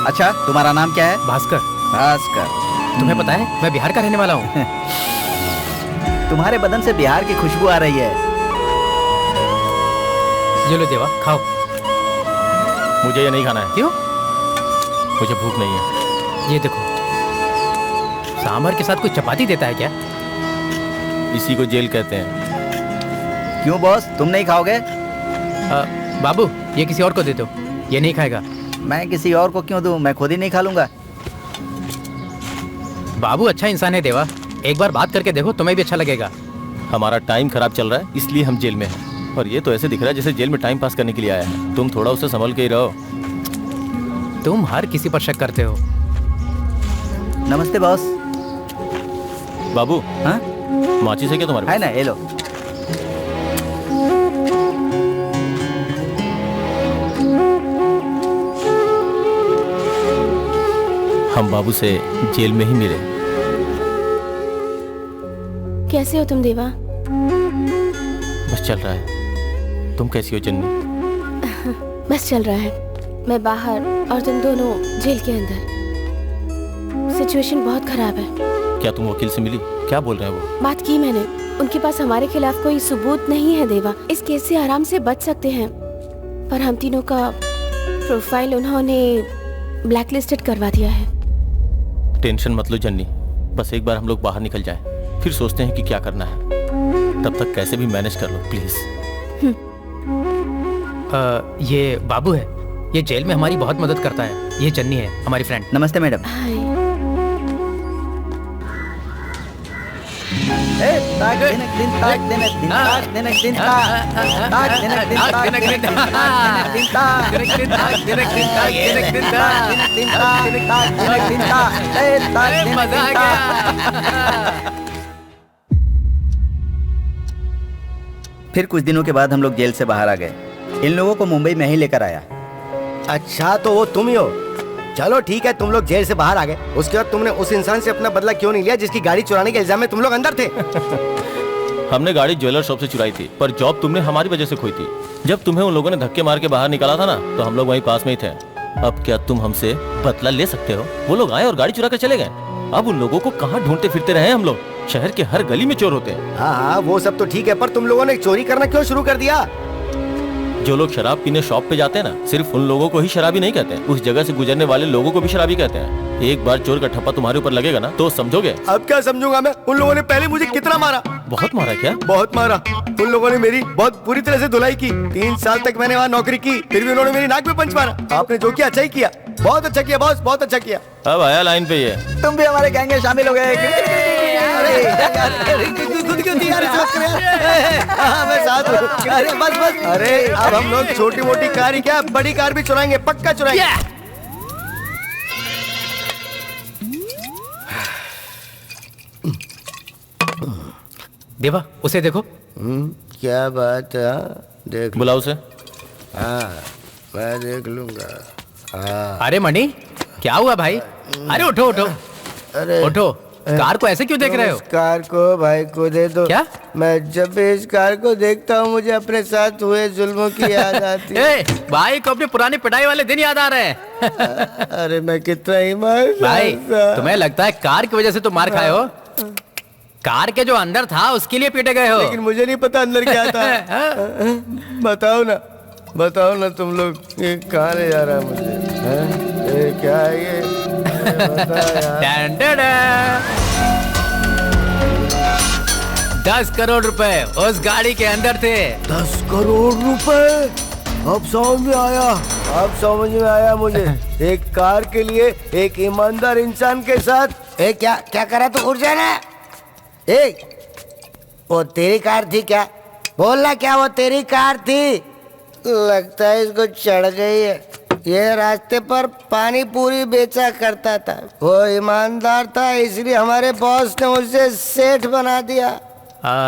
अच्छा, तुम्हारा नाम क्या है? भास्कर। भास्कर। तुम्हें पता है मैं बिहार का रहने वाला हूँ। तुम्हारे बदन से बिहार की खुशबू आ रही है। ये लो देवा, खाओ। मुझे ये नहीं खाना है। क्यों? मुझे भूख नहीं है। ये देखो, सांभर के साथ कोई चपाती देता है क्या? इसी को जेल कहते हैं। क्यों बॉस, तुम नहीं खाओगे? बाबू, ये किसी और को दे दो, ये नहीं खाएगा। मैं किसी और को क्यों दूं? मैं खुद ही नहीं खा लूंगा। बाबू अच्छा इंसान है देवा, एक बार बात करके देखो, तुम्हें भी अच्छा लगेगा। हमारा टाइम खराब चल रहा है, इसलिए हम जेल में हैं। और ये तो ऐसे दिख रहा है जैसे जेल में टाइम पास करने के लिए आया है। तुम थोड़ा उसे संभल के ही रहो। तुम हर किसी पर शक करते हो। नमस्ते बॉस। बाबू, हाँ? माचिस है क्या तुम्हारे पास? है ना, ये लो। हम बाबू से जेल में ही मिले। कैसे हो तुम देवा? बस चल रहा है। तुम कैसी हो जन्नी? बस चल रहा है। मैं बाहर और तुम दोनों जेल के अंदर। सिचुएशन बहुत खराब है। क्या तुम वकील से मिली? क्या बोल रहे हैं वो? बात की मैंने, उनके पास हमारे खिलाफ कोई सबूत नहीं है देवा। इस केस से आराम से बच सकते हैं, पर हम तीनों का प्रोफाइल उन्होंने ब्लैकलिस्टेड करवा दिया है। टेंशन मत लो जन्नी, बस एक बार हम लोग बाहर निकल जाएं, फिर सोचते हैं कि क्या करना है। तब तक कैसे भी मैनेज कर लो प्लीज। ये बाबू है, ये जेल में हमारी बहुत मदद करता है। ये जन्नी है, हमारी फ्रेंड। नमस्ते मैडम। हाय। फिर कुछ दिनों के बाद हम लोग जेल से बाहर आ गए। इन लोगों को मुंबई में ही लेकर आया। अच्छा, तो वो तुम ही हो। चलो ठीक है, तुम लोग जेल से बाहर आ गए। उसके बाद तुमने उस इंसान से अपना बदला क्यों नहीं लिया जिसकी गाड़ी चुराने के इल्जाम में तुम लोग अंदर थे? हमने गाड़ी ज्वेलर शॉप से चुराई थी, पर जॉब तुमने हमारी वजह से खोई थी। जब तुम्हें उन लोगों ने धक्के मार के बाहर निकाला था ना, तो हम लोग वहीं पास में ही थे। अब क्या तुम हमसे बदला ले सकते हो? वो लोग आए और गाड़ी चुरा कर चले गए। अब उन लोगों को कहाँ ढूंढते फिरते रहे हम लोग? शहर के हर गली में चोर होते हैं। हाँ हाँ, वो सब तो ठीक है, पर तुम लोगों ने चोरी करना क्यों शुरू कर दिया? जो लोग शराब पीने शॉप पे जाते हैं ना, सिर्फ उन लोगों को ही शराबी नहीं कहते हैं, उस जगह से गुजरने वाले लोगों को भी शराबी कहते हैं। एक बार चोर का ठप्पा तुम्हारे ऊपर लगेगा ना तो समझोगे। अब क्या समझूंगा मैं? उन लोगों ने पहले मुझे कितना मारा, बहुत मारा क्या? बहुत मारा। उन लोगों ने मेरी बहुत बुरी तरह से धुलाई की। 3 साल तक मैंने वहाँ नौकरी की, फिर भी उन्होंने मेरी नाक में पंच मारा। आपने जो किया अच्छा ही किया, बहुत अच्छा किया बॉस, बहुत अच्छा किया। अब आया लाइन पे ये। तुम भी हमारे गैंग में शामिल हो गए। खुद क्यों दिया रे साथ में? हाँ, मैं साथ हूँ। अरे बस बस। अरे अब हम लोग छोटी मोटी कार ही क्या, बड़ी कार भी चुराएंगे, पक्का चुराएंगे। देवा उसे देखो। क्या बात है? देख बुलाओ उसे। हाँ मैं देख लूंगा। हाँ अरे मणि क्या हुआ भाई? अरे उठो उठो, अरे उठो। कार को ऐसे क्यों देख रहे हो? इस कार को भाई को दे दो। क्या? मैं जब भी इस कार को देखता हूँ मुझे अपने साथ हुए जुल्मों की याद आती है। भाई को अपने पुरानी पिटाई वाले दिन याद आ रहे हैं। अरे मैं कितना ही मार भाई तुम्हें लगता है कार की वजह से तुम मार खाए हो? कार के जो अंदर था उसके लिए पीटे गए हो। लेकिन मुझे नहीं पता अंदर क्या था। बताओ ना तुम लोग, ये कहाँ ले जा रहा है मुझे? ये क्या है ये? बता यार। 10 करोड़ रुपए उस गाड़ी के अंदर थे। 10 करोड़ रुपए? अब समझ में आया, अब समझ में आया मुझे। एक कार के लिए एक ईमानदार इंसान के साथ क्या क्या करा? तो उड़ जाना। वो तेरी कार थी क्या? बोलना, क्या वो तेरी कार थी? लगता है इसको चढ़ गई है। ये रास्ते पर पानी पूरी बेचा करता था, वो ईमानदार था, इसलिए हमारे बॉस ने उसे सेठ बना दिया।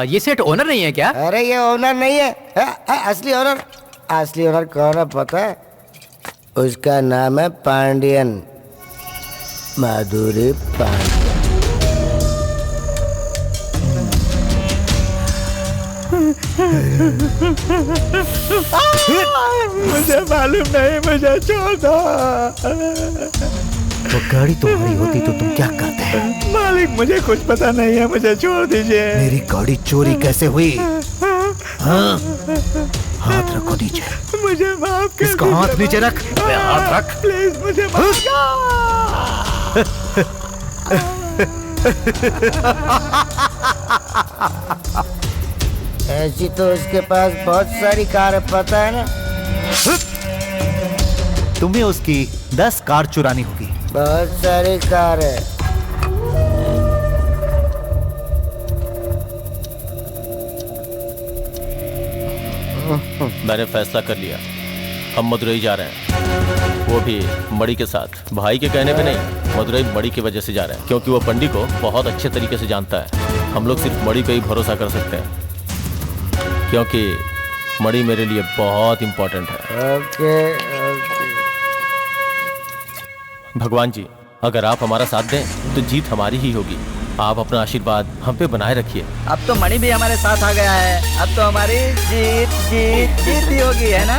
ये सेठ ओनर नहीं है क्या? अरे ये ओनर नहीं है, असली ओनर। असली ओनर कौन है पता है? उसका नाम है पांडियन, माधुरी पांडियन। मुझे मालूम नहीं, मुझे छोड़ दो। तो गाड़ी तुम्हारी होती तो तुम क्या करते? मालिक मुझे कुछ पता नहीं है, मुझे छोड़ दीजिए। मेरी गाड़ी चोरी कैसे हुई? हाँ? हाथ रखो नीचे। मुझे माफ कर। इसका हाथ नीचे रख। हाथ रख प्लीज, मुझे माफ ऐसी तो उसके पास बहुत सारी कार है, पता है ना? तुम्हें उसकी 10 कार चुरानी होगी। बहुत सारी कार है। मैंने फैसला कर लिया, हम मदुरई जा रहे हैं, वो भी मणि के साथ। भाई के कहने पे नहीं, मदुरई मणि की वजह से जा रहे हैं, क्योंकि वो पंडित को बहुत अच्छे तरीके से जानता है। हम लोग सिर्फ मणि पे ही भरोसा कर सकते हैं, क्योंकि मणि मेरे लिए बहुत इम्पोर्टेंट है। ओके। भगवान जी, अगर आप हमारा साथ दें तो जीत हमारी ही होगी। आप अपना आशीर्वाद हम पे बनाए रखिए। अब तो मणि भी हमारे साथ आ गया है, अब तो हमारी जीत ही होगी, है ना?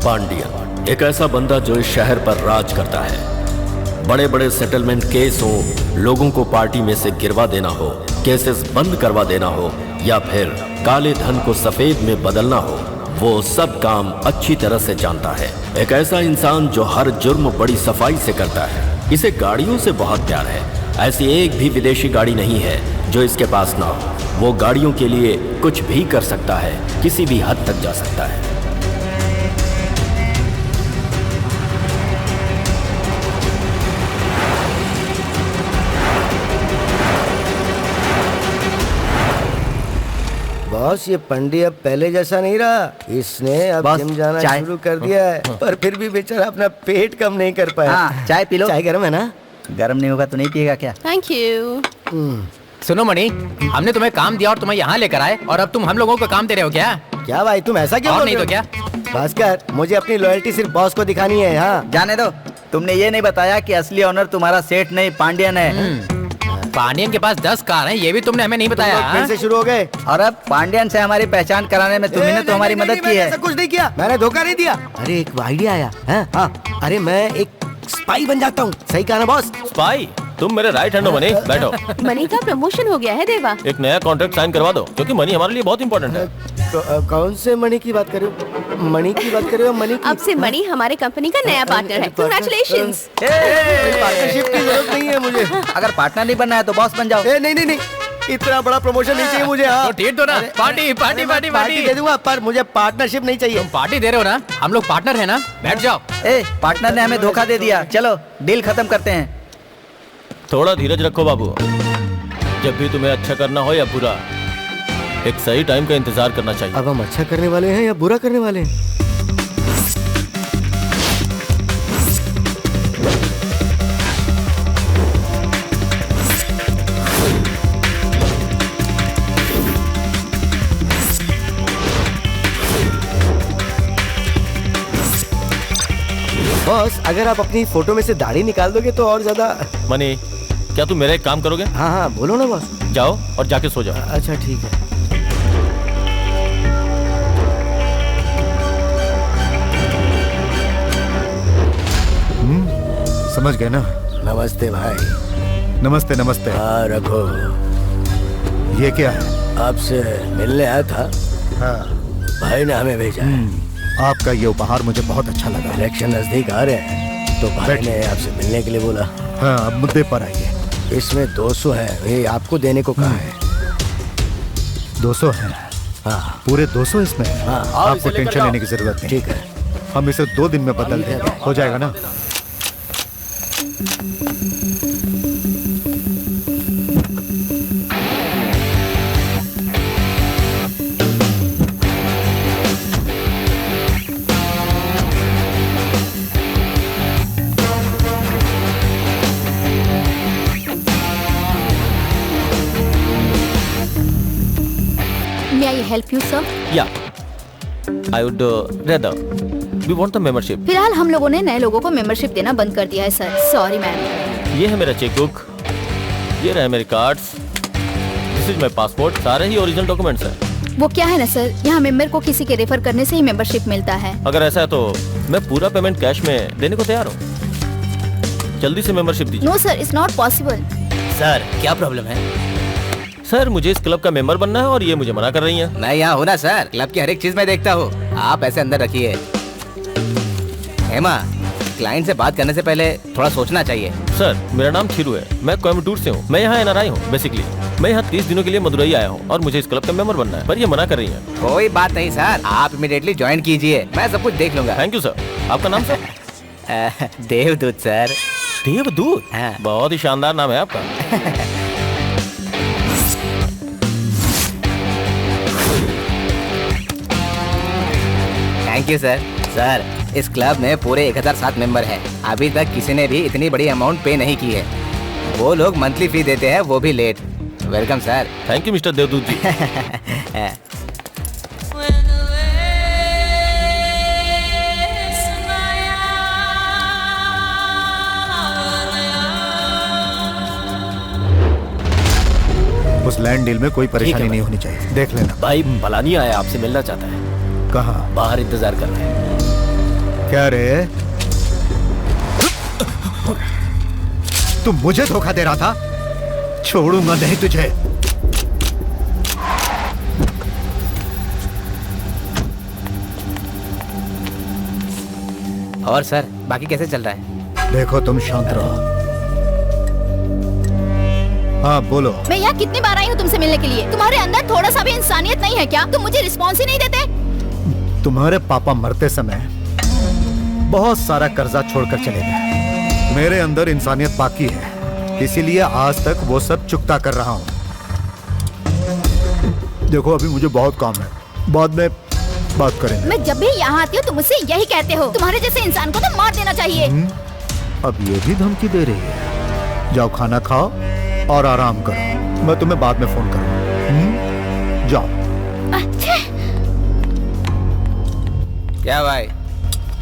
पांडियन एक ऐसा बंदा जो इस शहर पर राज करता है। बड़े बड़े सेटलमेंट केस हो, लोगों को पार्टी में से गिरवा देना हो, केसेस बंद करवा देना हो, या फिर काले धन को सफेद में बदलना हो, वो सब काम अच्छी तरह से जानता है। एक ऐसा इंसान जो हर जुर्म बड़ी सफाई से करता है। इसे गाड़ियों से बहुत प्यार है। ऐसी एक भी विदेशी गाड़ी नहीं है जो इसके पास ना हो। वो गाड़ियों के लिए कुछ भी कर सकता है, किसी भी हद तक जा सकता है। बॉस, ये पंडित अब पहले जैसा नहीं रहा। इसने अब जिम जाना शुरू कर दिया है, पर फिर भी बेचारा अपना पेट कम नहीं कर पाया। हाँ, चाय पी लो। चाय गर्म है ना? गर्म नहीं होगा तो नहीं पिएगा क्या? Thank you. सुनो मणि, हमने तुम्हें काम दिया और तुम्हें यहाँ लेकर आए, और अब तुम हम लोगों को काम दे रहे हो क्या? क्या भाई, तुम ऐसा क्यों? और बोल नहीं रहे तो हो? क्या? भास्कर, मुझे अपनी लॉयल्टी सिर्फ बॉस को दिखानी है। हाँ जाने दो, तुमने ये नहीं बताया कि असली ऑनर तुम्हारा सेठ नहीं पांड्यन है। पांड्यन के पास 10 कार हैं, ये भी तुमने हमें नहीं बताया। फिर से शुरू हो गए। और अब पांड्यन से हमारी पहचान कराने में तुम्ही ने तो हमारी मदद की है। ऐसा कुछ नहीं किया, मैंने धोखा नहीं दिया। अरे एक आइडिया आया है। हाँ, अरे मैं एक स्पाई बन जाता हूँ। सही कहा ना बॉस? स्पाई? तुम मेरे राइट हैंड हो मनी, बैठो। मनी का प्रमोशन हो गया है देवा। एक नया कॉन्ट्रैक्ट साइन करवा दो, क्योंकि मनी हमारे लिए बहुत इंपॉर्टेंट है। कौन से मनी की बात कर रहे हो? मनी की बात कर रहे हो? मनी की? अब से मनी हमारे कंपनी का नया पार्टनर है। कांग्रेचुलेशंस। पार्टनरशिप की जरूरत नहीं है मुझे। अगर पार्टनर नहीं बनना है तो बॉस बन जाओ। नहीं नहीं नहीं, इतना बड़ा प्रमोशन नहीं चाहिए मुझे। हाँ, तो ठीक तो ना, पार्टी पार्टी पार्टी पार्टी दे दूंगा, पर मुझे पार्टनरशिप नहीं चाहिए। तुम पार्टी दे रहे हो ना, हम लोग पार्टनर है ना, बैठ जाओ। पार्टनर ने हमें धोखा दे दिया, चलो डील खत्म करते हैं। थोड़ा धीरज रखो बाबू। जब भी तुम्हें अच्छा करना हो या बुरा, एक सही टाइम का इंतजार करना चाहिए। अब हम अच्छा करने वाले हैं या बुरा करने वाले हैं? बॉस, अगर आप अपनी फोटो में से दाढ़ी निकाल दोगे तो और ज्यादा। मनी, क्या तुम मेरा एक काम करोगे? हाँ हाँ, बोलो ना बॉस। जाओ और जाके सो जाओ। अच्छा ठीक है। समझ गए ना? नमस्ते भाई। नमस्ते नमस्ते। हाँ रखो। ये क्या है? आपसे मिलने आया था। हाँ, भाई ने हमें भेजा है। आपका ये उपहार मुझे बहुत अच्छा लगा। इलेक्शन नजदीक आ रहे हैं तो भाई ने आपसे मिलने के लिए बोला। हाँ, अब मुद्दे पर आइए। इसमें 200 है, ये आपको देने को कहा है। 200 है? हाँ पूरे 200 इसमें है? हाँ। आपको टेंशन लेने की जरूरत नहीं। ठीक है, हम इसे 2 दिन में बदल देंगे, हो जाएगा ना? May I help you, sir? या I would rather we want the membership. फिलहाल हम लोगों ने नए लोगों को मेंबरशिप देना बंद कर दिया है सर, सॉरी मैम। ये है मेरा चेकबुक, ये रहे मेरे cards, this is my passport, सारे ही ओरिजिनल डॉक्यूमेंट्स हैं। वो क्या है ना सर, यहाँ मेंबर को किसी के रेफर करने से ही मेंबरशिप मिलता है। अगर ऐसा है तो मैं पूरा पेमेंट कैश में देने को तैयार हूँ। जल्दी से मेंबरशिप दीजिए। No sir, it's not possible. Sir क्या प्रॉब्लम है? सर मुझे इस क्लब का मेंबर बनना है और ये मुझे मना कर रही हैं। मैं यहाँ हूँ ना सर, क्लब की हर एक चीज मैं देखता हूँ। आप ऐसे अंदर रखिए। हेमा, क्लाइंट से बात करने से पहले थोड़ा सोचना चाहिए। सर मेरा नाम थिरू है, मैं कोयम्बटूर से हूँ। मैं यहाँ एनआरआई हूँ बेसिकली। मैं यहाँ 30 दिनों के लिए मदुरई आया हूँ और मुझे इस क्लब का मेंबर बनना है, पर ये मना कर रही है। कोई बात नहीं सर, आप इमीडिएटली ज्वाइन कीजिए, मैं सब कुछ देख लूंगा। Thank you sir. आपका नाम सर? देवदूत सर। देवदूत? हाँ। बहुत ही शानदार नाम है आपका। Thank you sir. सर इस क्लब में पूरे 1007 मेंबर हैं। अभी तक किसी ने भी इतनी बड़ी अमाउंट पे नहीं की है। वो लोग मंथली फी देते हैं, वो भी late. Welcome sir. Thank you mister Devdoot ji. उस लैंड डील में कोई परेशानी नहीं होनी चाहिए, देख लेना। भाई पलानी आया, आपसे मिलना चाहता है। कहाँ? बाहर इंतजार कर रहे हैं। क्या रे, तुम मुझे धोखा दे रहा था? छोड़ूंगा नहीं तुझे। और सर बाकी कैसे चल रहा है? देखो तुम शांत रहो। हाँ बोलो। मैं यहाँ कितनी बार आई हूँ तुमसे मिलने के लिए, तुम्हारे अंदर थोड़ा सा भी इंसानियत नहीं है क्या? तुम मुझे रिस्पॉन्स ही नहीं देते। तुम्हारे पापा मरते समय बहुत सारा कर्जा छोड़कर चले गए। मेरे अंदर इंसानियत बाकी है, इसीलिए आज तक वो सब चुकता कर रहा हूँ। देखो अभी मुझे बहुत काम है, बाद में बात करेंगे। मैं जब भी यहाँ आती हूँ तुम मुझसे यही कहते हो, तुम्हारे जैसे इंसान को तो मार देना चाहिए। अब ये भी धमकी दे रही है। जाओ खाना खाओ और आराम करो, मैं तुम्हें बाद में फोन करूँगा। जाओ। अच्छा क्या भाई,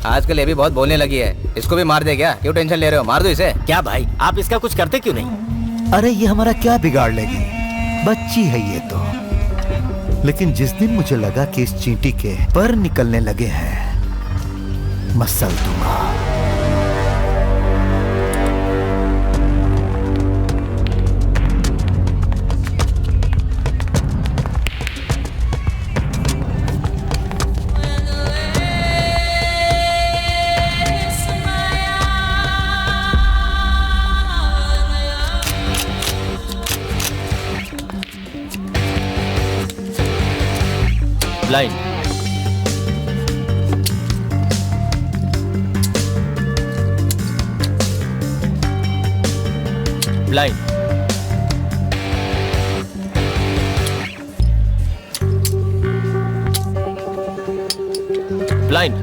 आजकल ये भी बहुत बोलने लगी है, इसको भी मार दे क्या? क्यों टेंशन ले रहे हो? मार दो इसे। क्या भाई, आप इसका कुछ करते क्यों नहीं? अरे ये हमारा क्या बिगाड़ लेगी, बच्ची है ये तो। लेकिन जिस दिन मुझे लगा कि इस चींटी के पर निकलने लगे हैं, मसल दूंगा। Blind, blind, blind,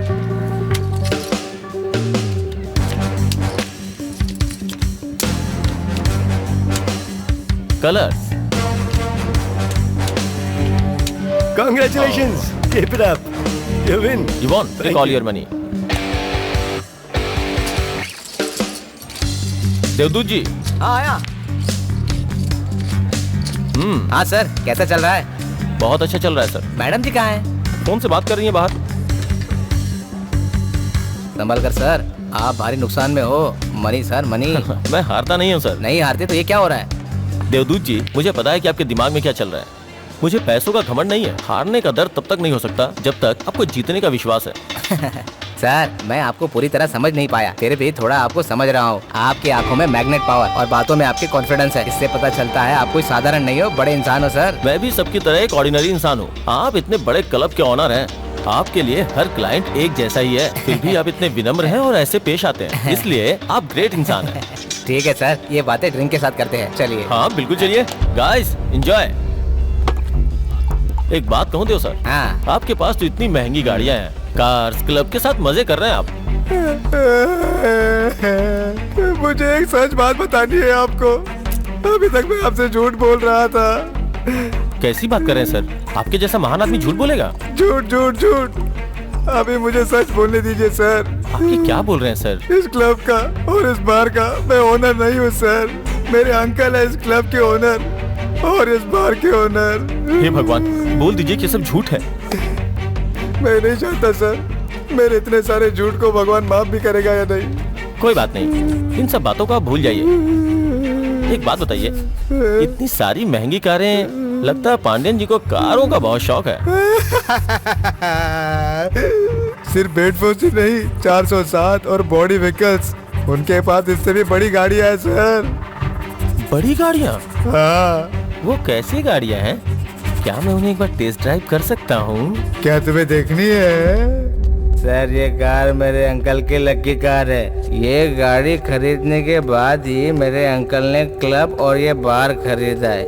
colours. Congratulations! Keep it up. You win. You won. Take all your money. देवदूत जी। हाँ आया। हाँ सर, कैसा चल रहा है? बहुत अच्छा चल रहा है सर। मैडम जी कहाँ हैं? फोन से बात कर रही हैं बाहर। संभल कर सर, आप भारी नुकसान में हो। Money sir, money. मैं हारता नहीं हूँ सर। नहीं हारते तो ये क्या हो रहा है? देवदूत जी, मुझे पता है कि आपके दिमाग में क्या चल रहा है। मुझे पैसों का घमंड नहीं है। हारने का डर तब तक नहीं हो सकता जब तक आपको जीतने का विश्वास है। सर, मैं आपको पूरी तरह समझ नहीं पाया, फिर भी थोड़ा आपको समझ रहा हूँ। आपकी आंखों में मैग्नेट पावर और बातों में आपकी कॉन्फिडेंस है। इससे पता चलता है आप कोई साधारण नहीं हो, बड़े इंसान हो सर। मैं भी सबकी तरह एक ऑर्डिनरी इंसान हूँ। आप इतने बड़े क्लब के ऑनर हैं। आपके लिए हर क्लाइंट एक जैसा ही है, फिर भी आप इतने विनम्र हैं और ऐसे पेश आते हैं, इसलिए आप ग्रेट इंसान हैं। ठीक है सर, ये बातें ड्रिंक के साथ करते हैं। चलिए। हाँ बिल्कुल, चलिए गाइस, एंजॉय। एक बात कहूँ देव सर, हाँ। आपके पास तो इतनी महंगी गाड़ियाँ हैं, कार्स, क्लब के साथ मजे कर रहे हैं आप। मुझे एक सच बात बतानी है आपको। अभी तक मैं आपसे झूठ बोल रहा था। कैसी बात कर रहे हैं सर? आपके जैसा महान आदमी झूठ बोलेगा? झूठ झूठ झूठ। अभी मुझे सच बोलने दीजिए सर। आप ये क्या बोल रहे हैं सर? इस क्लब का और इस बार का मैं ओनर नहीं हूँ सर। मेरे अंकल है इस क्लब के ओनर और इस बार के ओनर। हे भगवान, बोल दीजिए कि सब झूठ है। मैं नहीं चाहता सर, मेरे इतने सारे झूठ को भगवान माफ भी करेगा या नहीं। कोई बात नहीं, इन सब बातों को आप भूल जाइए। एक बात बताइए, इतनी सारी महंगी कारें, लगता है पांड्यन जी को कारों का बहुत शौक है। सिर्फ बेडफोर्स ही नहीं, 407 और बॉडी व्हीकल्स, उनके पास इससे भी बड़ी गाड़ियां है सर। बड़ी गाड़ियां? हाँ। वो कैसी गाड़ियां हैं? क्या मैं उन्हें एक बार टेस्ट ड्राइव कर सकता हूँ? क्या तुम्हें देखनी है? सर, ये कार मेरे अंकल की लकी कार है। ये गाड़ी खरीदने के बाद ही मेरे अंकल ने क्लब और ये बार खरीदा है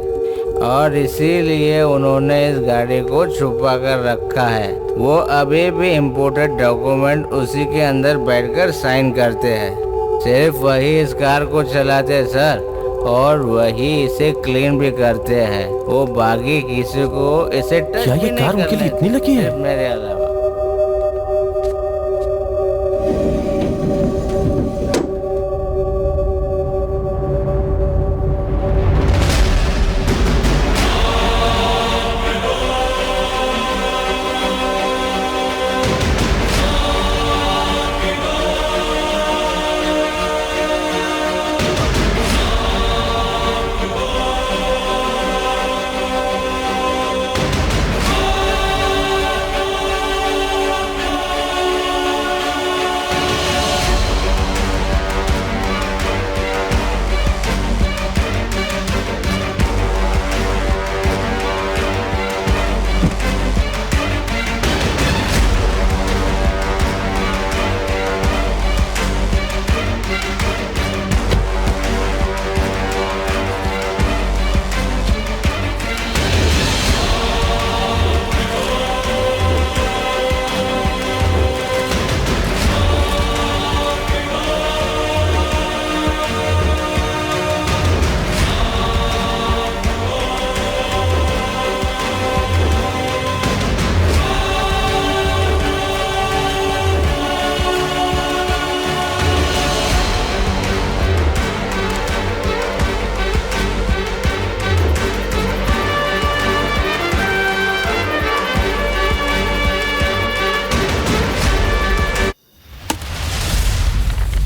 और इसीलिए उन्होंने इस गाड़ी को छुपा कर रखा है। वो अभी भी इम्पोर्टेड डॉक्यूमेंट उसी के अंदर बैठकर साइन करते हैं। सिर्फ वही इस कार को चलाते हैं सर, और वही इसे क्लीन भी करते हैं। वो बाकी किसी को इसे टच क्या ये कार उनके लिए इतनी लकी है? मेरे अलावा।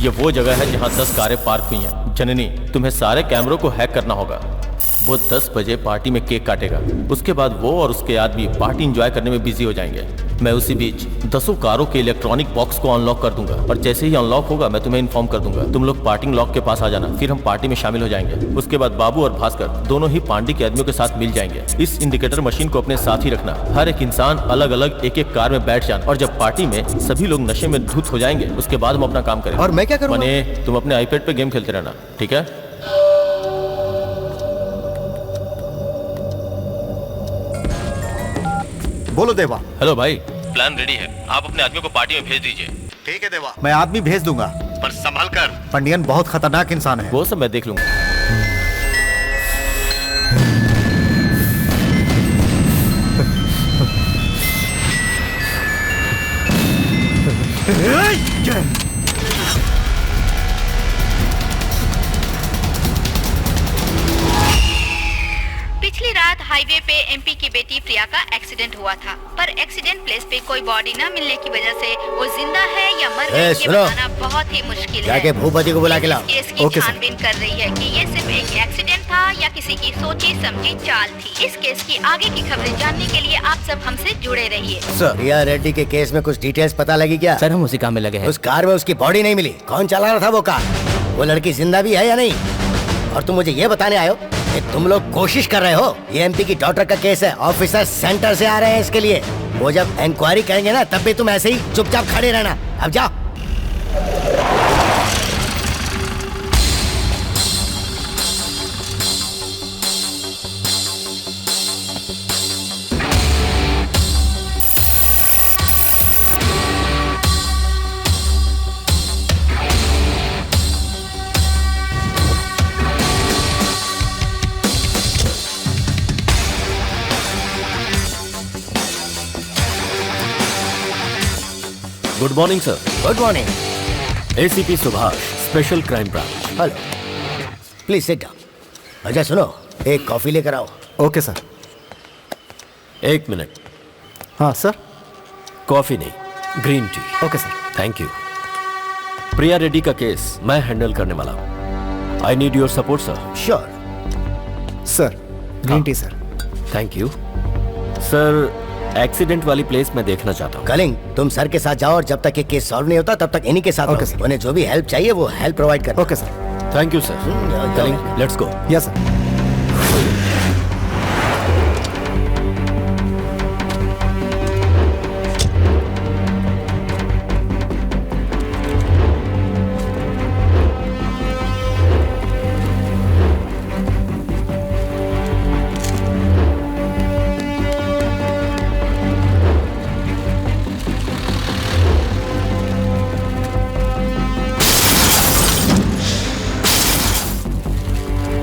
ये वो जगह है जहाँ 10 कारें पार्क हुई हैं। जननी, तुम्हें सारे कैमरों को हैक करना होगा। वो 10 बजे पार्टी में केक काटेगा। उसके बाद वो और उसके आदमी पार्टी एंजॉय करने में बिजी हो जाएंगे। मैं उसी बीच 10 कारों के इलेक्ट्रॉनिक बॉक्स को अनलॉक कर दूंगा और जैसे ही अनलॉक होगा मैं तुम्हें इन्फॉर्म कर दूंगा। तुम लोग पार्किंग लॉक के पास आ जाना, फिर हम पार्टी में शामिल हो जाएंगे। उसके बाद बाबू और भास्कर दोनों ही पांडी के आदमियों के साथ मिल जाएंगे। इस इंडिकेटर मशीन को अपने साथ ही रखना। हर एक इंसान अलग अलग एक कार में बैठ जाना और जब पार्टी में सभी लोग नशे में धुत हो जाएंगे उसके बाद हम अपना काम करेंगे। और मैं क्या करूँगा? मने, तुम अपने आईपैड पे गेम खेलते रहना, ठीक है? बोलो देवा। हेलो भाई, प्लान रेडी है। आप अपने आदमियों को पार्टी में भेज दीजिए। ठीक है देवा, मैं आदमी भेज दूंगा, पर संभल कर। पंडियन बहुत खतरनाक इंसान है। वो सब मैं देख लूंगा। पिछली रात हाईवे पे एमपी की बेटी प्रिया का एक्सीडेंट हुआ था, पर एक्सीडेंट प्लेस पे कोई बॉडी न मिलने की वजह से वो जिंदा है या मर गई ये बताना बहुत ही मुश्किल है। जाके भूपति को बुला के लाओ। केस की छानबीन कर रही है कि ये सिर्फ एक एक्सीडेंट था या किसी की सोची समझी चाल थी। इस केस की आगे की खबरें जानने के लिए आप सब हमसे जुड़े रहिए। सर, प्रिया रेड्डी के केस में कुछ डिटेल्स पता लगी क्या? सर, हम उसी काम में लगे हैं। उस कार में उसकी बॉडी नहीं मिली। कौन चला रहा था वो कार? वो लड़की जिंदा भी है या नहीं? और तुम मुझे ये बताने आए हो कि तुम लोग कोशिश कर रहे हो? ये एमपी की डॉटर का केस है, ऑफिसर सेंटर से आ रहे हैं इसके लिए। वो जब इंक्वायरी करेंगे ना तब भी तुम ऐसे ही चुपचाप खड़े रहना। अब जाओ। Good morning sir. Good morning. ACP Subhash, special crime branch. Hello, please sit down. अच्छा सुनो, एक कॉफी लेकर आओ। Okay sir. एक मिनट। हाँ सर। कॉफी नहीं, green tea. Okay sir. Thank you. Priya Reddy का केस मैं हैंडल करने वाला हूँ। I need your support sir. Sure sir. Green tea sir. Thank you sir. Accident वाली प्लेस मैं देखना चाहता हूँ। कलिंग, तुम सर के साथ जाओ और जब तक ये केस सॉल्व नहीं होता तब तक इन्हीं के साथ ओके रहो। सर। उन्हें जो भी हेल्प चाहिए वो हेल्प प्रोवाइड कर। Okay sir. Thank you sir. Kaling, let's go. Yes sir.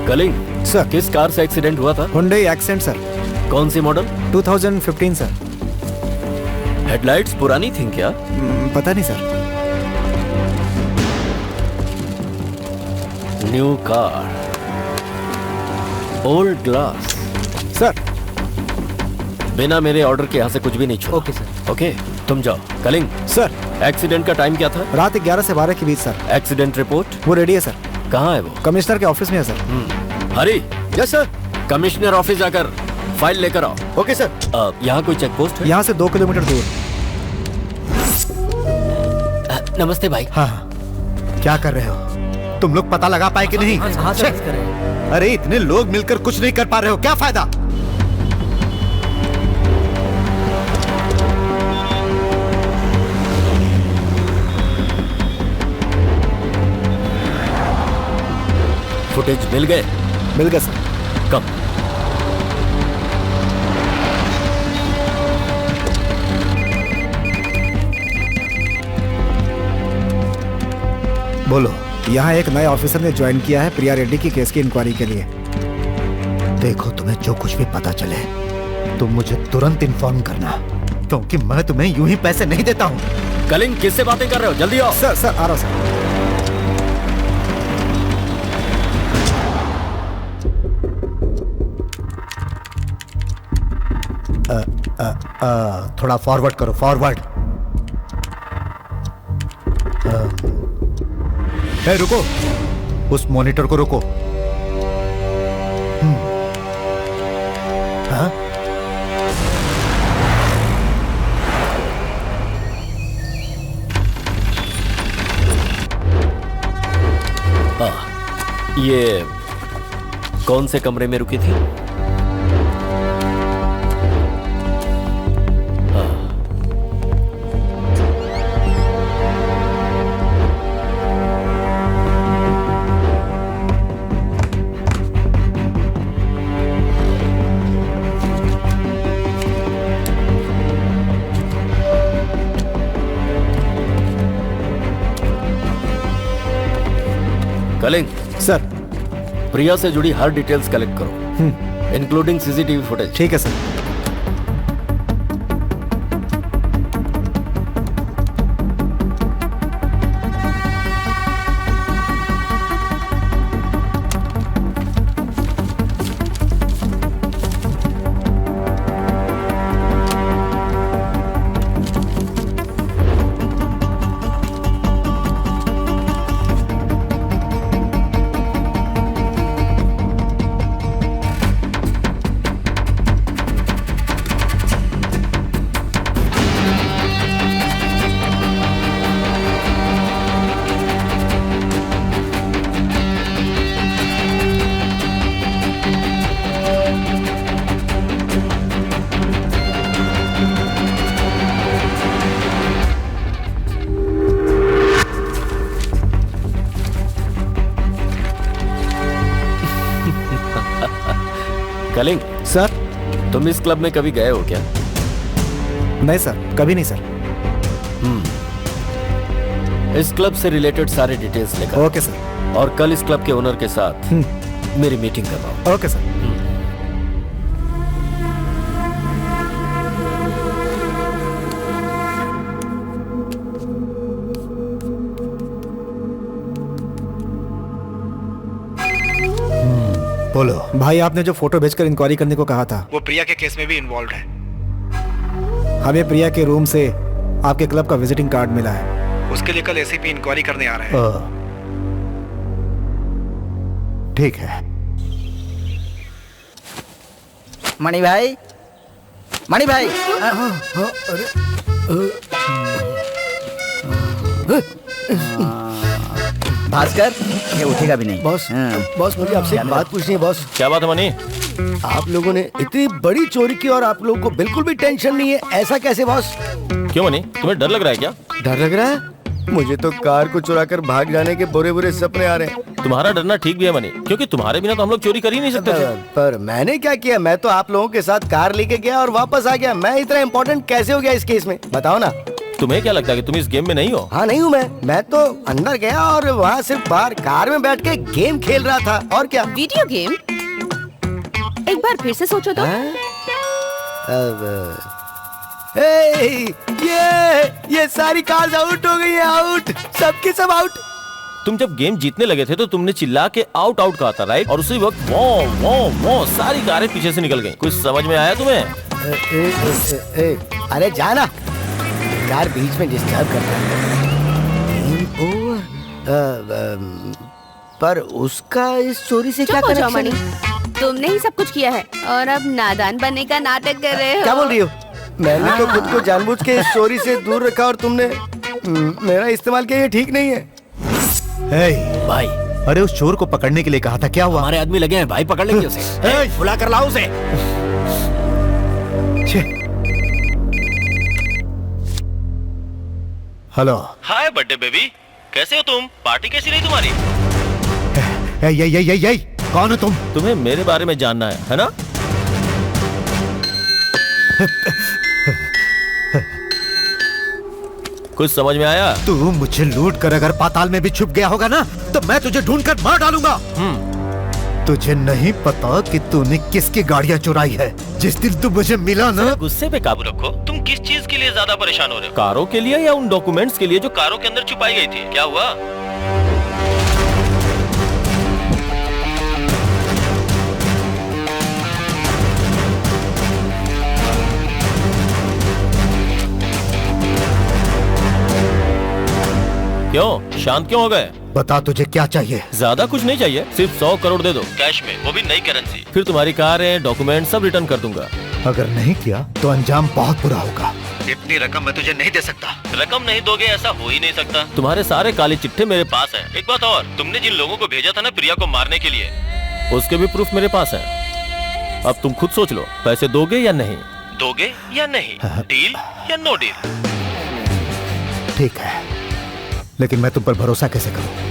Kaling sir. किस कार से एक्सीडेंट हुआ था? Hyundai Accent sir. कौन सी मॉडल? 2015 सर। हेडलाइट्स पुरानी थी क्या? पता नहीं sir. New car, old glass. Sir. बिना मेरे ऑर्डर के यहाँ से कुछ भी नहीं छोड़ा। Okay sir. ओके, तुम जाओ। कलिंग सर। एक्सीडेंट का टाइम क्या था? रात 11 से 12 के बीच सर। Accident report? वो रेडी है सर। कहाँ है वो? कमिश्नर के ऑफिस में है sir. Hari. Yes sir. Commissioner office जाकर फाइल लेकर आओ। Okay sir. यहाँ कोई चेक पोस्ट है? यहाँ से 2 किलोमीटर दूर। नमस्ते भाई। हाँ हाँ। क्या कर रहे हो तुम लोग? पता लगा पाए कि नहीं? अरे इतने लोग मिलकर कुछ नहीं कर पा रहे हो, क्या फायदा? फुटेज मिल गए? मिल गए सर। कब? बोलो। यहाँ एक नए ऑफिसर ने ज्वाइन किया है प्रिया रेड्डी की केस की इंक्वायरी के लिए। देखो, तुम्हें जो कुछ भी पता चले तुम मुझे तुरंत इन्फॉर्म करना, क्योंकि मैं तुम्हें यूं ही पैसे नहीं देता हूँ। कलिंग, किससे बातें कर रहे हो? जल्दी आओ। सर सर, आ रहा हूँ सर। थोड़ा फॉरवर्ड करो, फॉरवर्ड। ए, रुको, उस मॉनिटर को रोको। हाँ? ये कौन से कमरे में रुकी थी? कलिंग सर। प्रिया से जुड़ी हर डिटेल्स कलेक्ट करो, इंक्लूडिंग सीसीटीवी फुटेज। ठीक है सर। कलिंग सर। तुम इस क्लब में कभी गए हो क्या? नहीं सर, कभी नहीं सर। इस क्लब से रिलेटेड सारे डिटेल्स लेकर ओके सर। और कल इस क्लब के ओनर के साथ मेरी मीटिंग करवाओ। Okay sir. बोलो भाई, आपने जो फोटो भेजकर इंक्वायरी करने को कहा था, वो प्रिया के केस में भी इन्वॉल्व है। हमें प्रिया के रूम से आपके क्लब का विजिटिंग कार्ड मिला है। उसके लिए कल एसीपी इंक्वायरी करने आ रहे हैं। ठीक है। मणि भाई, मणि भाई। भास्कर, ये उठेगा भी नहीं। बॉस, बॉस मुझे आपसे एक बात पूछनी है बॉस। क्या बात है मनी? आप लोगों ने इतनी बड़ी चोरी की और आप लोगों को बिल्कुल भी टेंशन नहीं है, ऐसा कैसे बॉस? क्यों मनी, तुम्हें डर लग रहा है क्या? डर लग रहा है? मुझे तो कार को चुरा कर भाग जाने के बुरे बुरे सपने आ रहे हैं। तुम्हारा डरना ठीक भी है मनी, क्योंकि तुम्हारे बिना तो हम लोग चोरी कर ही नहीं सकते थे। पर मैंने क्या किया? मैं तो आप लोगों के साथ कार लेके गया और वापस आ गया। मैं इतना इम्पोर्टेंट कैसे हो गया इस केस में, बताओ ना। तुम्हें क्या लगता है कि तुम इस गेम में नहीं हो? हाँ, नहीं हूँ मैं तो अंदर गया और वहाँ सिर्फ बाहर कार में बैठ के गेम खेल रहा था, और क्या। Video game? एक बार फिर से सोचो तो। ये सारी कार्स आउट हो गई है, आउट, सबके सब आउट। तुम जब गेम जीतने लगे थे तो तुमने चिल्ला के आउट आउट कहा था, राइट? और उसी वक्त वो वो सारी कारें पीछे से निकल गईं। कुछ समझ में आया तुम्हें? अरे जाना, कार बीच में डिस्टर्ब करता है। पर उसका इस चोरी से क्या कनेक्शन है? तुमने ही सब कुछ किया है और अब नादान बनने का नाटक कर रहे हो। क्या बोल रही हो? मैंने तो खुद को जानबूझ के इस चोरी से दूर रखा और तुमने मेरा इस्तेमाल किया, ये ठीक नहीं है। भाई, अरे उस चोर को पकड़ने के लिए कहा था, क्या हुआ? हमारे आदमी लगे हैं भाई, पकड़ लेंगे उसे। बुला कर लाओ उसे। हेलो। हाय बर्थडे बेबी, कैसे हो तुम? पार्टी कैसी रही तुम्हारी? यही कौन हो तुम? तुम्हें मेरे बारे में जानना है ना? कुछ समझ में आया? तू मुझे लूट कर अगर पाताल में भी छुप गया होगा ना, तो मैं तुझे ढूंढकर मार डालूंगा। तुझे नहीं पता कि तूने किसकी गाड़ियां चुराई है। जिस दिन तू मुझे मिला ना। गुस्से पे काबू रखो। तुम किस चीज के लिए ज्यादा परेशान हो रहे हो? कारों के लिए या उन डॉक्यूमेंट्स के लिए जो कारों के अंदर छुपाई गई थी? क्या हुआ? क्यों शांत क्यों हो गए? बता तुझे क्या चाहिए? ज्यादा कुछ नहीं चाहिए, सिर्फ 100 करोड़ दे दो कैश में, वो भी नई करेंसी। फिर तुम्हारी कारें, डॉक्यूमेंट सब रिटर्न कर दूंगा। अगर नहीं किया तो अंजाम बहुत बुरा होगा। इतनी रकम मैं तुझे नहीं दे सकता। रकम नहीं दोगे ऐसा हो ही नहीं सकता। तुम्हारे सारे काले चिट्ठे मेरे पास हैं। एक बात और, तुमने जिन लोगों को भेजा था ना प्रिया को मारने के लिए, उसके भी प्रूफ मेरे पास है। अब तुम खुद सोच लो, पैसे दोगे या नहीं? दोगे या नहीं? डील या नो डील? ठीक है, लेकिन मैं तुम पर भरोसा कैसे करूं?